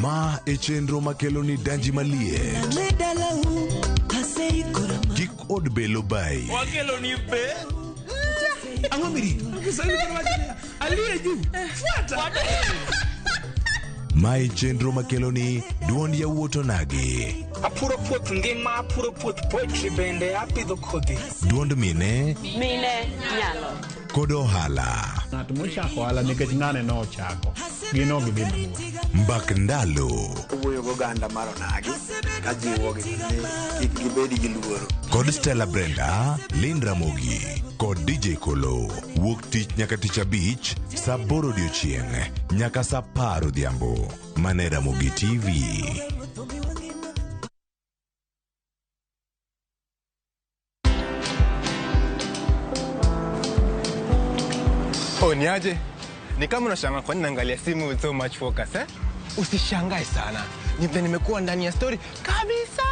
Ma e chenro makelo ni danji malie kik od belo bai wakelo ni be angomiri aliye juu fuata ma e chenro makelo ni duond yawuoto nagi apuro puoth ngima apuro puoth poetry bende apidho kodhi duond mine nyalo kod ohala ng'at mochako ohala nikech ng'ane no ochako gino gibino mbak ndalo wuoyo go ganda mar onagi ka jiwo gi kik gibedi gi luoro kod Stella Brenda Lynn Ramogi kod DJ Kolo wuok tich nyaka tich abich saa 8 odiochieng' nyaka saa 10 odhiambo mane Ramogi TV. Niaje? Ni kama unashangaa kwa nini naangalia simu with so much focus eh? Usishangae sana. Nimekuwa ndani ya story kabisa.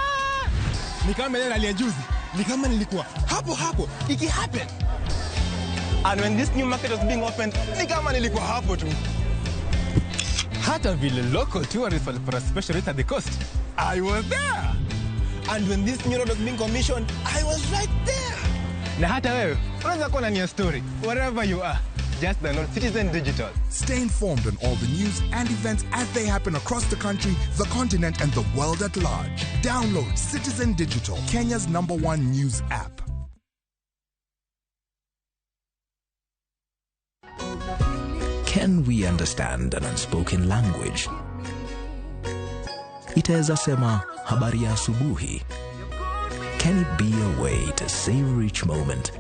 Ni kama ile aliye juzi. Ni kama nilikuwa hapo iki happen. And when this new market was being opened, ni kama nilikuwa hapo tu. Hata vile local tourists for a special rate at the coast. I was there. And when this new road was being commissioned, I was right there. Na hata wewe, unaweza kuwa na story wherever you are. Just download Citizen Digital. Stay informed on all the news and events as they happen across the country, the continent, and the world at large. Download Citizen Digital, Kenya's #1 news app. Can we understand an unspoken language? Itaweza sema habari ya asubuhi. Can it be a way to savor each moment?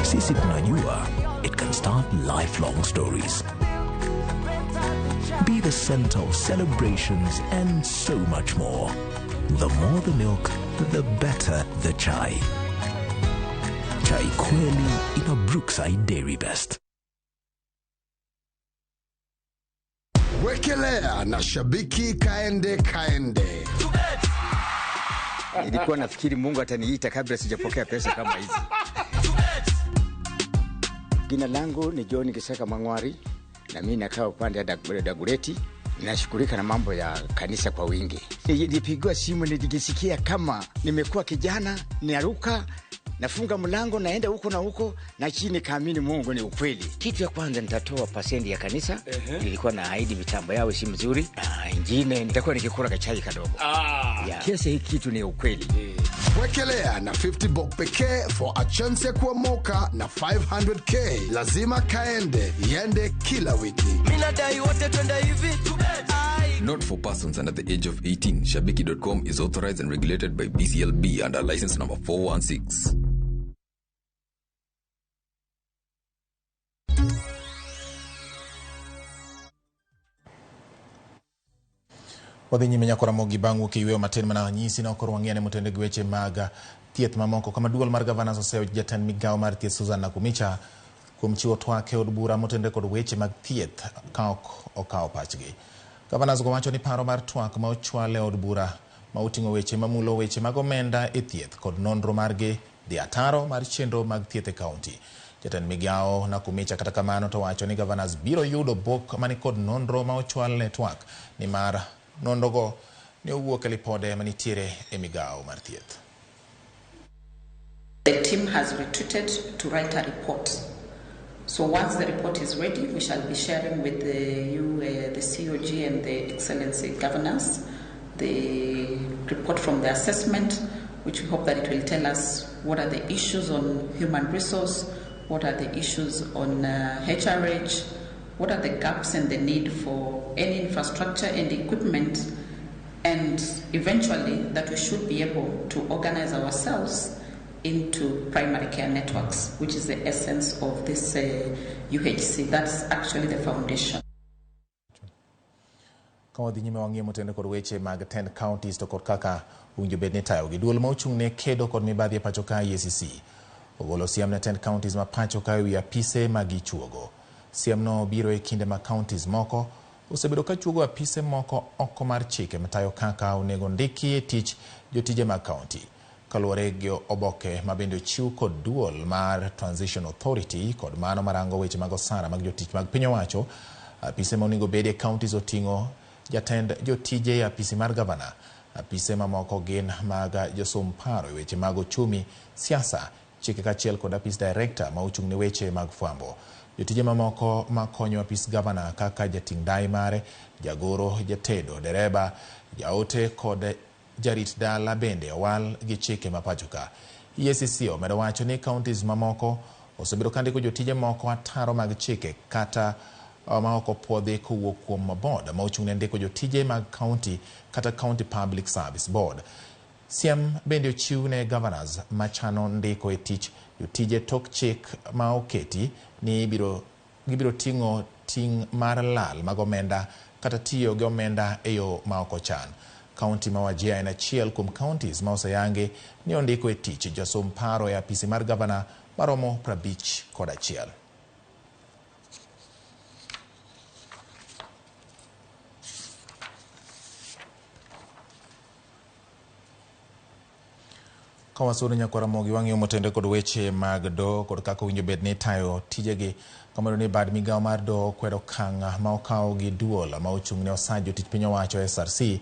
Sisi tunajua it can start lifelong stories. Be the center of celebrations and so much more. The more the milk, the better the chai. Chai kweli in a Brookside Dairy Best. Wekelea na shabiki kaende. Nilikuwa nafikiri Mungu ataniita kabla sijapokea pesa kama hizi. Jina langu ni John Kisaka Mangwari na mimi nakaa upande wa Dagureti. Ninashughulika na mambo ya kanisa kwa wingi. Nilipigwa simu nilijisikia kama nimekuwa kijana, ninaruka, nafunga mlango naenda huko na huko na chini kaamini Mungu ni ukweli. Kitu ya kwanza nitatoa pasendi ya kanisa. Nilikuwa na ahidi mitambo yao si mzuri. Ingine nitakuwa nikikula kachai kadogo. Kiasi hiki kitu ni ukweli. Wekelea na 50 bob pekee for a chance ya kuomoka na 500k. Lazima kaende, yende kila wiki. Mina dai wote twenda hivi. Not for persons under the age of 18. Shabiki.com is authorized and regulated by BCLB under license number 416. Wadhi nyime nyakora mogi bangu kiweo matin mana nyisi na okoro wangiane mutende weche mag thieth mamoko kama duol mar gavana oseo jatend Migago mar thieth Susan Nakumicha kuom chiwo twak e od bura motende kod weche mag thieth ka ok okawo pachgi. Gavana wacho ni paro mar twak ma ochwal e od bura ma oting'o weche mamulo weche mag omenda e thieth kod nonro margi dhi ataro mar chenro mag thieth e kaunti. Jatend Migago Nakumicha kata kamano to wacho ni gavanas biro yudo bok mani kod nonro ma ochwal ne twak ni mar nondogo ne owuok e lipode manitiere e Migago mar thieth. The team has retreated to write a report. So once the report is ready, we shall be sharing with the COG and the Excellency Governors the report from the assessment, which we hope that it will tell us what are the issues on human resource, what are the issues on HRH, what are the gaps and the need for any infrastructure and equipment, and eventually that we should be able to organize ourselves into primary care networks, which is the essence of this UHC. That's actually the foundation. Kawa dhi nyime wangie motende kod weche mag 10 counties to kod kaka unjo bedne tayo gi duol ma ochung' ne kedo kod mibadhi e pacho ka EACC ogolo siem ne 10 counties ma pacho ka wi apise magi chuogo. Siem no biro e kinde ma counties moko osebedo ka chuogo apise moko oko mar chike matayo kaka onego ndiki e tich jotije mag county. Kaluwore gi oboke ma bende chiw kod duol mar Transition Authority kod mano marango weche mag osara mag jotich mag piny owacho, apise ma onego bedi e counties oting'o jatend jotije apisi mar gavana, apise mamoko gin mag josom paro e weche mag ochumi, siasa, chike kachiel kod apis director ma ochung' ne weche mag fwambo. Jotije mamoko makonyo apis gavana kaka jating' dai mare, jagoro, jatedo, dereba, jaote kod jarit dala bende owal gi chike mapachoka. EACC omedo wacho ni counties mamoko osebedo ka ndiko jotije moko ataro mag chike kata ma oko puodhi kowuok kuom board ma ochung' ne ndiko jotije mag county kata County Public Service Board. Siem bende ochiw ne governors machano ndiko e tich jotije tok chik ma oketi ni gibiro ting'o ting' mar lal mag omenda kata tiyo gi omenda e yo ma ok ochan. County ma Wajir en achiel kuom counties ma oseyangi ni ondiko e tich josom paro e apisi mar gavana maromo 51. Kawasuru nyakwara mogi wang'yo motende kod weche mag do kod kaka winjo bed ni tayo tijegi kamano ni bad migawo mar do kwedo kang' ma okawo gi duol ma ochung'ne osajo tich piny owacho SRC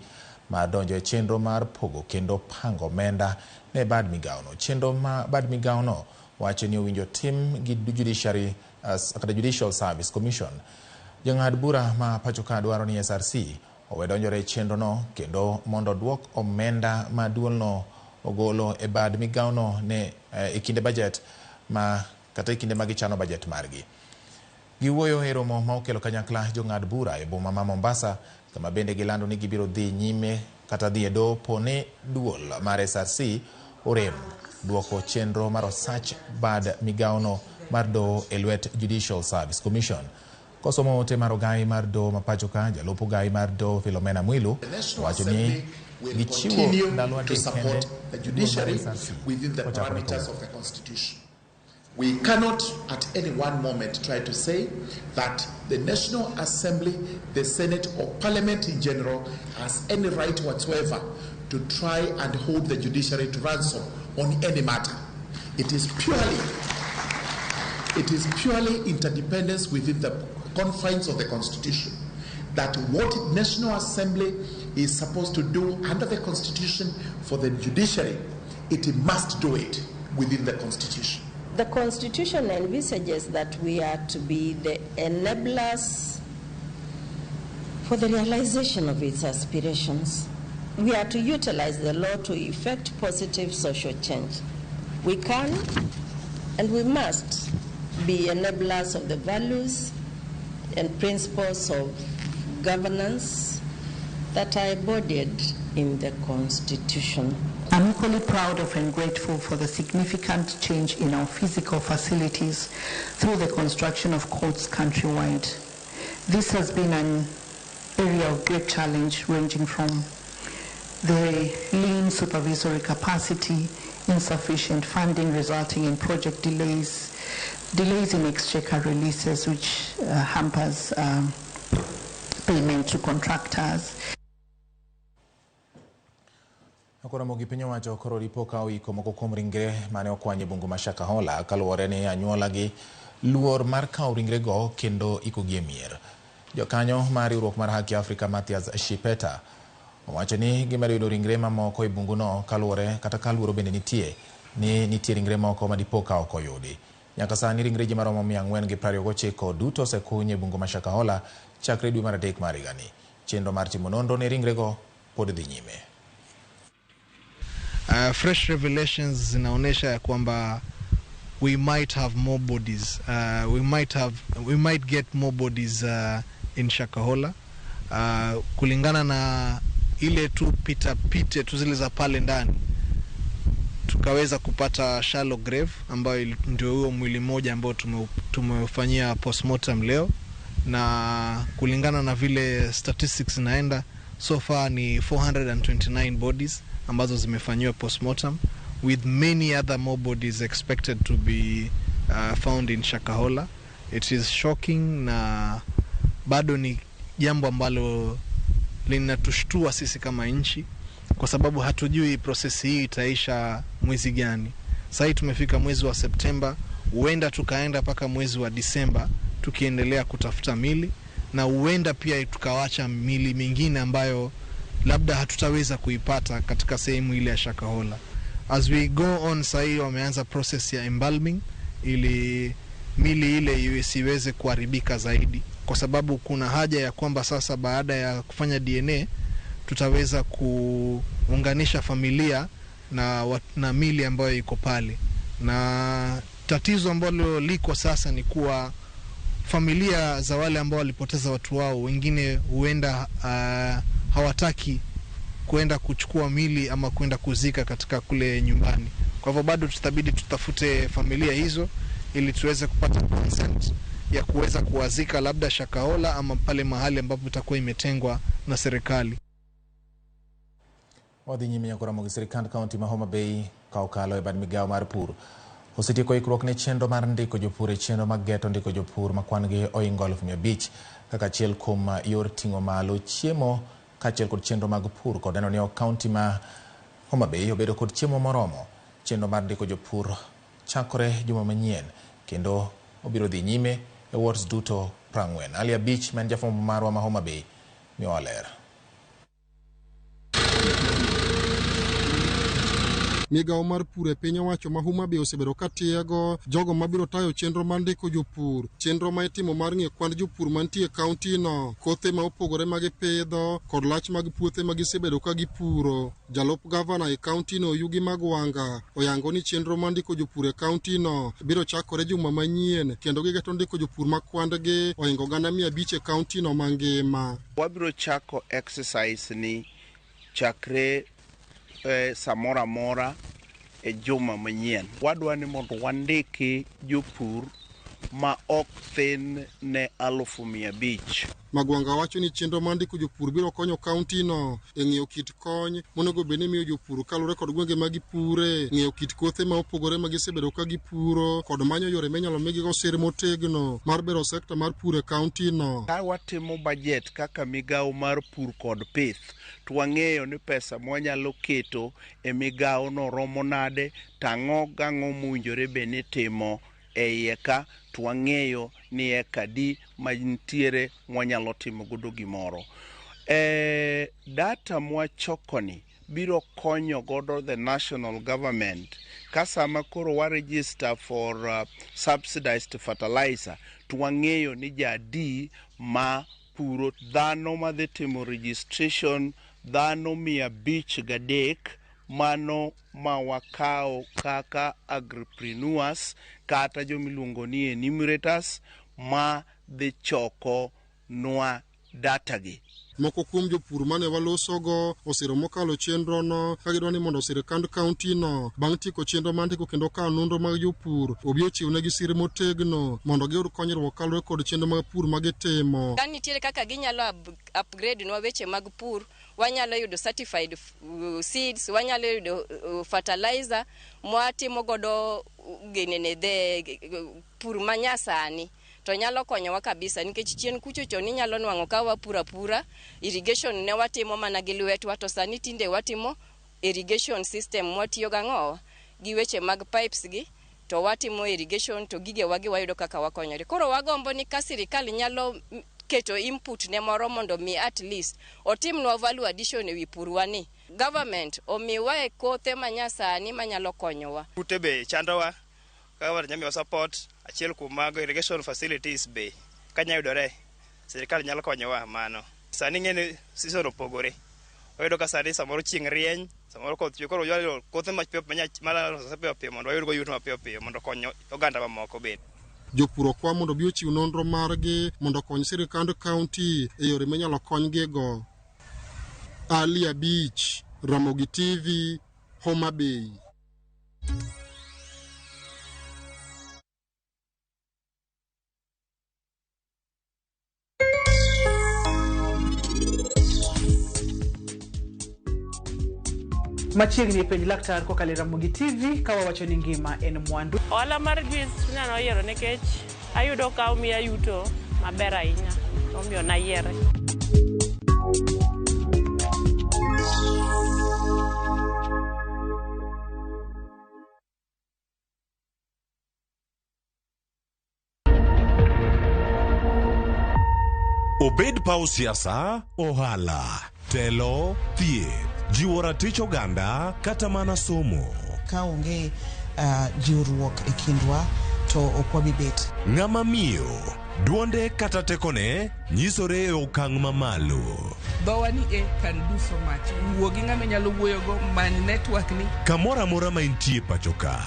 ma donjo e chenro mar pogo kendo pango omenda ne bad migawo no. Chenro ma bad migawo no wacho ni owinjo tim gi Judicial Service Commission. Jang'ad bura ma pacho ka dwaro ni SRC owe donjore e chenro no kendo mondo duok omenda ma duol no ogolo e bad migawo no ne e kinde budget ma kata e kinde ma gichano budget margi. Giwuoyo e romo ma okelo kanyakla jong'ad bura e boma ma Mombasa kama bende gilando ni gibiro dhi nyime kata dhi e doho ne duol mar SRC orem duoko chenro mar osach bad migawo no mar doho e lwet Judicial Service Commission. Kosomo ote mar ogai mar doho ma pacho ka jalup ogai mar doho Philomena Mwilu wacho ni gichiwo ndalo adek kende the judiciary within the parameters of the Constitution. We cannot at any one moment try to say that the National Assembly, the Senate or Parliament in general has any right whatsoever to try and hold the judiciary to ransom on any matter. It is purely interdependence within the confines of the Constitution. That what National Assembly is supposed to do under the Constitution for the judiciary, it must do it within the Constitution. The Constitution envisages that we are to be the enablers for the realization of its aspirations. We are to utilize the law to effect positive social change. We can and we must be enablers of the values and principles of governance that are embodied in the Constitution. I'm equally proud of and grateful for the significant change in our physical facilities through the construction of courts countrywide. This has been an area of great challenge, ranging from the lean supervisory capacity, insufficient funding resulting in project delays in exchequer releases, which hampers payment to contractors. Akora mogi piny owacho koro ripo ka oiko moko kuom ringre mane okwany e bungu ma Shakahola kaluwore ni anyuola gi luor mar kawo ringre go kendo ikogi e mier. Jokanyo mar riwruok mar Haki Afrika Mathias Shipeta owacho ni gima yudo ringre mamoko e bungu no kaluwore kata kaluoro bende nitie ringre moko ma dipo ka ok oyudi. Nyaka sani ringre ji maromo 429 duto osekuny e bungu ma Shakahola chakre dwe mar adek mar higani. Chenro mar timo nonro ne ringre go pod dhi nyime. Fresh revelations zinaonesha ya kwamba we might have more bodies. We might get more bodies in Shakahola. Kulingana na ile tu pite tu zile za pale ndani, tukaweza kupata shallow grave ambayo ndio huo mwili mmoja ambao tumefanyia postmortem leo, na kulingana na vile statistics zinaenda, so far ni 429 bodies ambazo zimefanyiwa postmortem, with many other more bodies expected to be found in Shakahola. It is shocking, na bado ni jambo ambalo linatushtua sisi kama nchi, kwa sababu hatujui prosesi hii itaisha mwezi gani. Sasa tumefika mwezi wa Septemba, huenda tukaenda paka mwezi wa Disemba tukiendelea kutafuta mili, na huenda pia tukawacha mili mingine ambayo labda hatutaweza kuipata katika sehemu ile ya Shakahola. As we go on, sasa wameanza process ya embalming ili mili ile isiweze kuharibika zaidi, kwa sababu kuna haja ya kwamba sasa baada ya kufanya DNA tutaweza kuunganisha familia na mili ambayo iko pale. Na tatizo ambalo liko sasa ni kuwa familia za wale ambao walipoteza watu wao, wengine huenda hawataki kuenda kuchukua mili ama kuenda kuzika katika kule nyumbani. Kwa hivyo bado tutabidi tutafute familia hizo ili tuweze kupata consent ya kuweza kuwazika labda Shakahola ama pale mahali ambapo itakuwa imetengwa na serikali. Wadhi nyime nyakora mogi sirikand kaunti ma Homa Bay kaokalo e bad migawo mar pur osetieko ikruok ne chenro mar ndiko jopur e chenro mag geto ndiko jopur ma kwan gi oingo 500 kaka achiel kuom yor ting'o malo chiemo kaachiel kod chenro mag pur kod neno ni kaunti ma Homa Bay obedo kod chiemo moromo. chenro mar ndiko jopur chakore juma manyien kendo obiro dhi nyime e wards duto 40. Ali Abich man jafwambo marwa ma Homa Bay miyowa ler. Migago mar pur e piny owacho ma Homa Bay osebedo ka tiego jogo mabiro tayo chenro mar ndiko jopur, chenro ma itimo mar ng'iyo kwand jopur mantie e kaunti no, kothe ma opogore ma gipidho kod lach mag puothe ma gisebedo ka gipuro. Jalup gavana e kaunti no Yugi Magwanga oyango ni chenro mar ndiko jopur e kaunti no biro chakore juma manyien kendo gigeto ndiko jopur ma kwandgi ohingo 500 e kaunti no mangima. Wabiro chako exercise ni chakre samora mora e juma manyien. Wadwa ni mondo wandiki jopur ma ok thin ne 500,000. Magwanga wacho ni chenro mar ndiko jopur biro konyo kaunti no e ng'iyo kit kony monego bed ni miyo jopur kalure kod gwenge ma gipure, ng'iyo kit kothe ma opogore ma gisebedo ka gipuro kod manyo yore minyalo migigo sir motegno mar bero sekta mar pur e kaunti no. Ka watimo budget kaka migawo mar pur kod pith, to wang'eyo ni pesa mwanyalo keto e migawo no romo nade, tang'o gang'o mwinjore be ni timo e iye ka, to wang'eyo ni eka di mantiere mwanyalo timo godo gimoro. Data mwachokoni biro konyo godo the national government kasama koro wa register for subsidized fertilizer, to wang'eyo ni jadi ma puro dhano madhi timo registration dhano 503 mano ma wakao kaka agripreneurs kata jomiluongo ni enumerators ma dhi choko nwa data gi. Moko kuom jopur mane walosogo osiro mokalo chenro no ka gidwa ni mondo sirkand kaunti no bang' tieko chenro mar ndiko kendo kawo nonro mag jopur obi ochiwnegi sir motegno mondo giyud konyruok kalure kod chenro mag pur ma gitimo. Ka nitiere kaka ginyalo upgrade nwa weche mag pur, wanyalo yudo certified seeds, wanyalo yudo fertilizer mwatimo godo genene de pur manyasani. To nyalo konyowa kabisa nikech chien kucho choni nyalo nwang'o ka wapura pura, irrigation ne watimo mana gi lwetwa, to sani tinde watimo irrigation system watiyo gang'owa gi weche mag pipes gi, to watimo irrigation to gige wagi wayudo kaka wakonyore. Koro wagombo ni ka sirikal nyalo keto input ne moro mondo mi at least otimnwa value addition e wi purwani. Government omiwa e kothe manyasani manyalo konyowa. Kute be chandowa kaka nyamiwa support achiel kuom mago irrigation facilities be kanya yudore sirikal nyalo konyowa mano. Sani ng'ene season opogore, oyudo ka sani samoro chieng' rieny, samoro koth chwe, koro ywayo kothe mapiyo piyo mondo wayud go yuto mapiyo piyo mondo konyo oganda mamoko bende. Jopur okwa mondo bi ochiw nonro margi mondo kony sirkand kaunti e yore minyalo konygigo. Ali Abich, Ramogi TV, Homa Bay. Machiegni penj laktar kokalo Ramogi TV kawa wacho ni ngima en mwandu. Ola mar juice nyalo yiero nikech ayudo ka omiya yuto maber ahinya, omiyo nayiere. Obed paw siasa, ohala, telo, thieth, jiwo ratich oganda kata mana somo. Ka onge jiwruok e kindwa to ok wabi bet. Ng'ama miyo duonde kata tekone nyisore e okang' mamalo. Dhowa ni can do so much. Wuo gi ng'ama nyalo wuoyogo many network ni. Kamoro amora ma intie pachoka,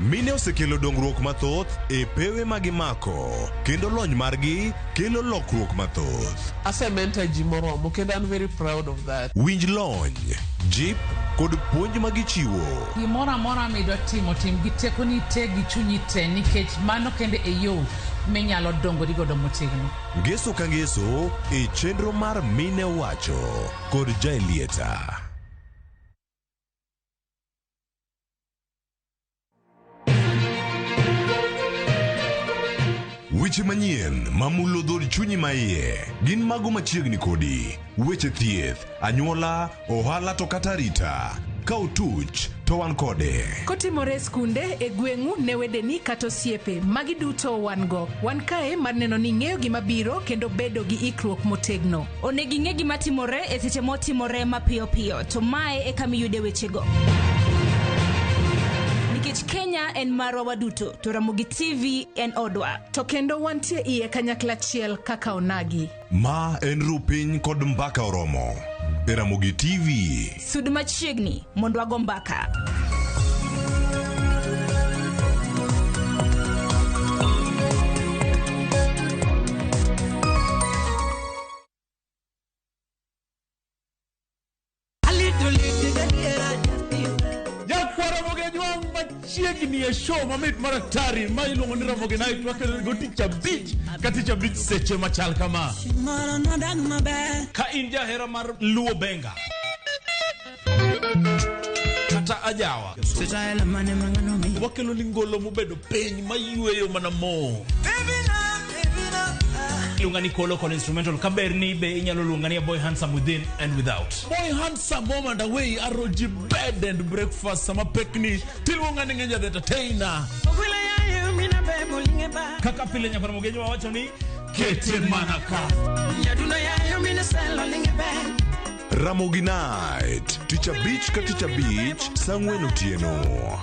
mine osekelo dongruok mathoth e pewe magimako kendo lony margi kelo lokruok mathoth. Asementa ji moromo kendo I'm very proud of that. Winj lony, jip kod puonj magichiwo. Gimoro amora midwa timo tim gi tekoni te gi chunyi te nikech mano kende e yo minyalo dongo godo motegno. Ngeso ka ngeso e chenro mar Mine Wacho kod Jaelieta. Weche manyien mamulo dhod chunyi maiye gin mago machiegni kodi. Weche thieth, anyuola, ohala to kata rita. kautuch to wan kode. Kotimore skunde e gweng'u ne wedeni kata osiepe magi duto wan go. Wan kae mar neno ni ng'eyo gima biro kendo bedo gi ikruok motegno. Onego ing'e gima timore e seche motimore mapiyo piyo to mae e kama iyude wechego. Nikech Kenya en marwa waduto to Ramogi TV en odwa. To kendo wantie iye kanyakla achiel kaka onagi. Ma en rupiny kod mbaka oromo. E Ramogi TV. Sud machiegni mondo wago mbaka. Chiegni e show mamit maraktari ma iluongo ni Ramogi Night wakelo go ticha beach katicha beach seche machal kama. Ka in jahera mar luo benga kata ajawa wakelo ni ngolo mobedo piny mayueyo mana mo. Lungani kolo con instrumental kaberni be inyalo lungani Boy Handsome Within and Without. Boy Handsome moment away aroji bed and breakfast sama pekni tilungani ngenja the entertainer. Kaka pile nyakona mogenyo wawacho ni kete manaka. Ramogi Night, ticha beach ka ticha beach, sangweno tieno.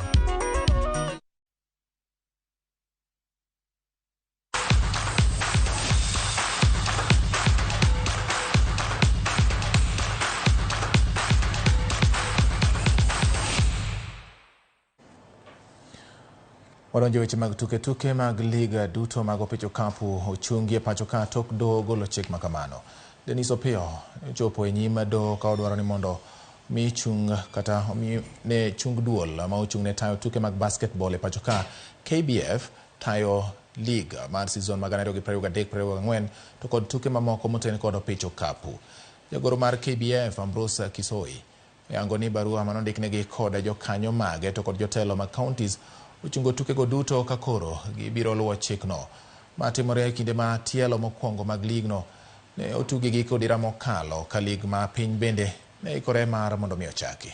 Wadonjo weche mag tuke mag liga duto mag opich okapu ochungie pacho ka tok do golo chik makamano. Denis Opio chopo e nyima do ka odwaro ni mondo mi chung kata ne chung duol ma ochung ne tayo tuke mag basketball e pacho ka. KBF tayo league mar season mag 2023-2024 to kod tuke mamoko moten kod opich okapu. Jagoro mar KBF Ambrose Kisoi yango ni barua manondiknegi kod jokanyo mage to kod jotelo mag counties uchungo tuke go duto ka koro gibiro luwo chikno. Matimore e kinde ma tielo mokwongo mag lig no ne otugi gi kodira mokalo ka lig ma piny bende ne ikore mar mondo mi ochaki.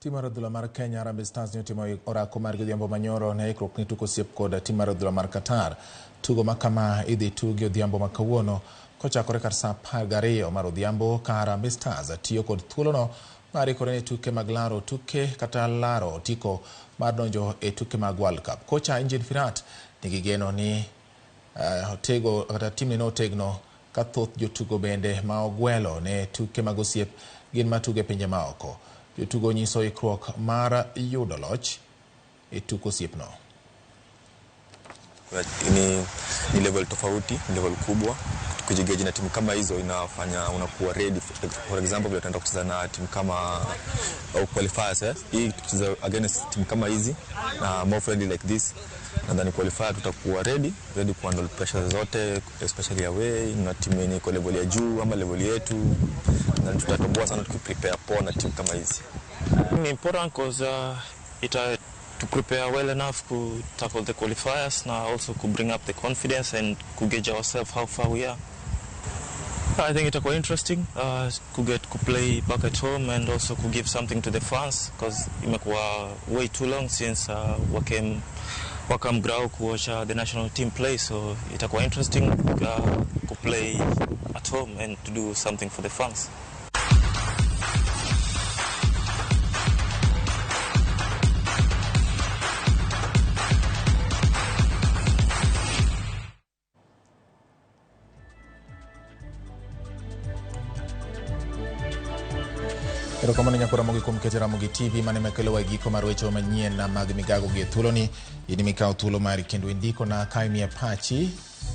Tim mar adhula mar Kenya Harambee Stars ne otimo orako mar godhiambo manyoro ne ikruok ni tuko osiep kod tim mar adhula mar Qatar. Tugo makama idhi tugi odhiambo ma kawuono kochakore kar saa 12 mar odhiambo ka Harambee Stars tiyo kod thuolono mar ikore ne tuke mag laro tuke kata laro tiko mar donjo e tuke mag World Cup. Kocha Injin Firat nigi geno ni otego kata timni no otegno ka thoth jotugo bende ma ogwelo ne tuke mag osiep gin matuge pinje maoko. Jotugo nyiso ikruok mar yudo loch e tuko osiepno. Ni level tofauti, level kubwa. Kujigeji na timu kama hizo inafanya unakuwa ready. For example, vile tunaenda kucheza na timu kama qualifiers, hii tukicheza against timu kama hizi na more friendly like this, nadhani qualifier tutakuwa ready kuhandle pressure zote, especially away na timu yenye iko level ya juu ama level yetu, na tutatoboa sana tukiprepare poa na timu kama hizi. It's important because to prepare well enough to tackle the qualifiers, now also to bring up the confidence and to gauge ourselves how far we are. I think it's quite interesting to get to play back at home and also to give something to the fans because it was way too long since Wakam Grau to watch the national team play, so it's quite interesting to play at home and to do something for the fans. Erokamano nyakora Ramogi kuom keto Ramogi TV mane mekelo wa giko mar weche manyien na mag migago gi thuloni. Ini mikao thulo mari kendo indiko na kaimi pachi.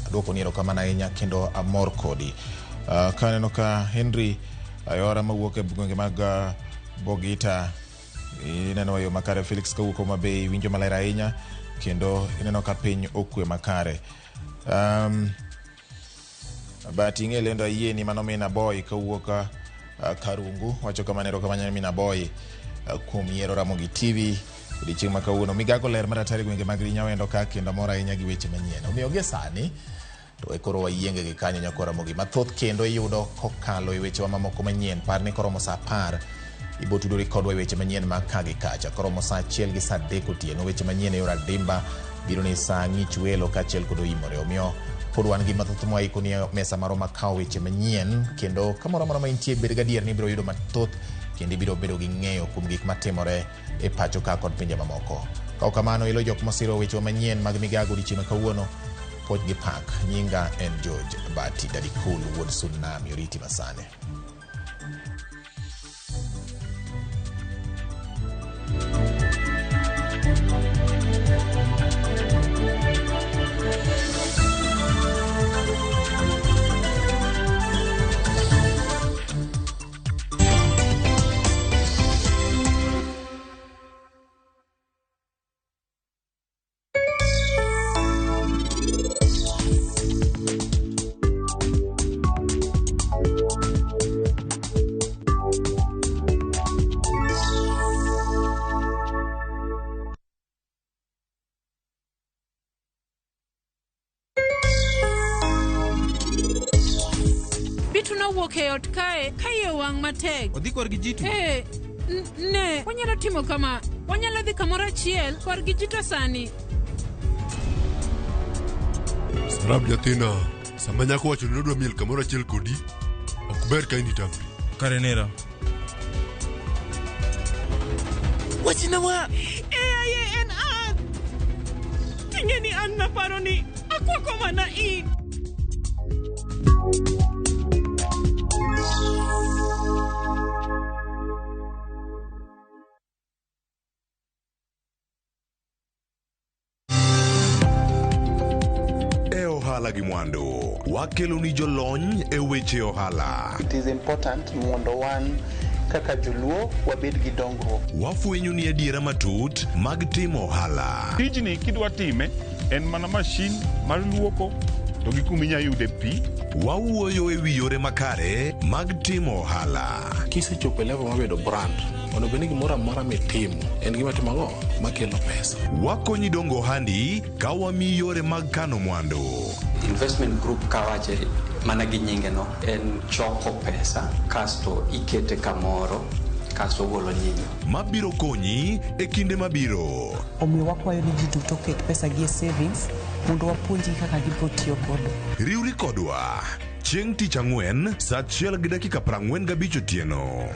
Adwoko ni erokamano ahinya kendo amor kodi. Kaneno ka Henry ayora mawuok e gwenge mag Bogita, ineno yo makare. Felix kawuok Homa Bay winjo maler ahinya, kendo ineno ka piny okwe makare. But ing'e lendo ayieni mano Mina Boy kawuok Karungu wacho kamanero kamanya Mina Boy kuom yiero Ramogi TV odiochieng' ma kawuono. Migago ler maratari gwenge mag Linyawendo ka kendo mora ahinya gi weche manyien. Omiyo gie sani to e koro wayienge gi kanyo nyako Ramogi mathoth kendo iyudo kokalo e weche mamoko manyien. Parni koromo sa 10 ibotudori kodwa e weche manyien ma kagi kacha. Koromo sa 1 gi sa 3 otieno weche manyien e ora dimba biro ni sa ng'ich welo kachiel kod oimore. Omiyo pod wan gi mathoth mwaiko ni mesa maro makawo weche manyien, kendo kamoro amora ma intie bed gadier ni biro yudo mathoth kendo biro bedo gi ng'eyo kuom gik matimore e pacho ka kod pinje mamoko. Kao kamano ilo jok masiro weche manyien mag Migago odiochieng' ma kawuono pod gi pak. Nyinga en George Bati Daddy Cool wuod Tsunami oriti masane. Wuok kae kaye wang' matek. Odhi kor gi jitu. Ne, wanyalo timo kama. Wanyalo dhi kamoro achiel kor gi jitu sani. Sarab jathina, sama nyako wacho ni odwa miel kamoro achiel kodi, ok ber ka ini tamri. Kare nera. Wachina wa. Aye en an. Tingeni an na paro ni akwako mana in. Ohala gi mwandu wakelo ni jolony e weche ohala. It is important mondo wan kaka joluo wabed gi dongruok. Wafwenyo ni adiera matut mag timo ohala. Tijni kidwa time en mana mashin mar luoko to gi kuminya yude pi. Wawuoyo e wi yore makare mag timo ohala. Kisechopo level mabedo brand, ono beni gimoro amora mitimo en gima timo ang'o makelo pesa. Wakonyi dongo handi ka wami yore mag kano mwandu. Investment group kawache mana gi nyinge no en choko pesa kasto ikete kamoro kasto golo nyinyo mabiro konyi e kinde mabiro. Omiyo wakwayo ni ji duto ket pesa gi e savings mondo wapuonji kaka gibiro tiyo kodo. Riwri kodwa chieng' tich ang'wen sa 1:45 otieno.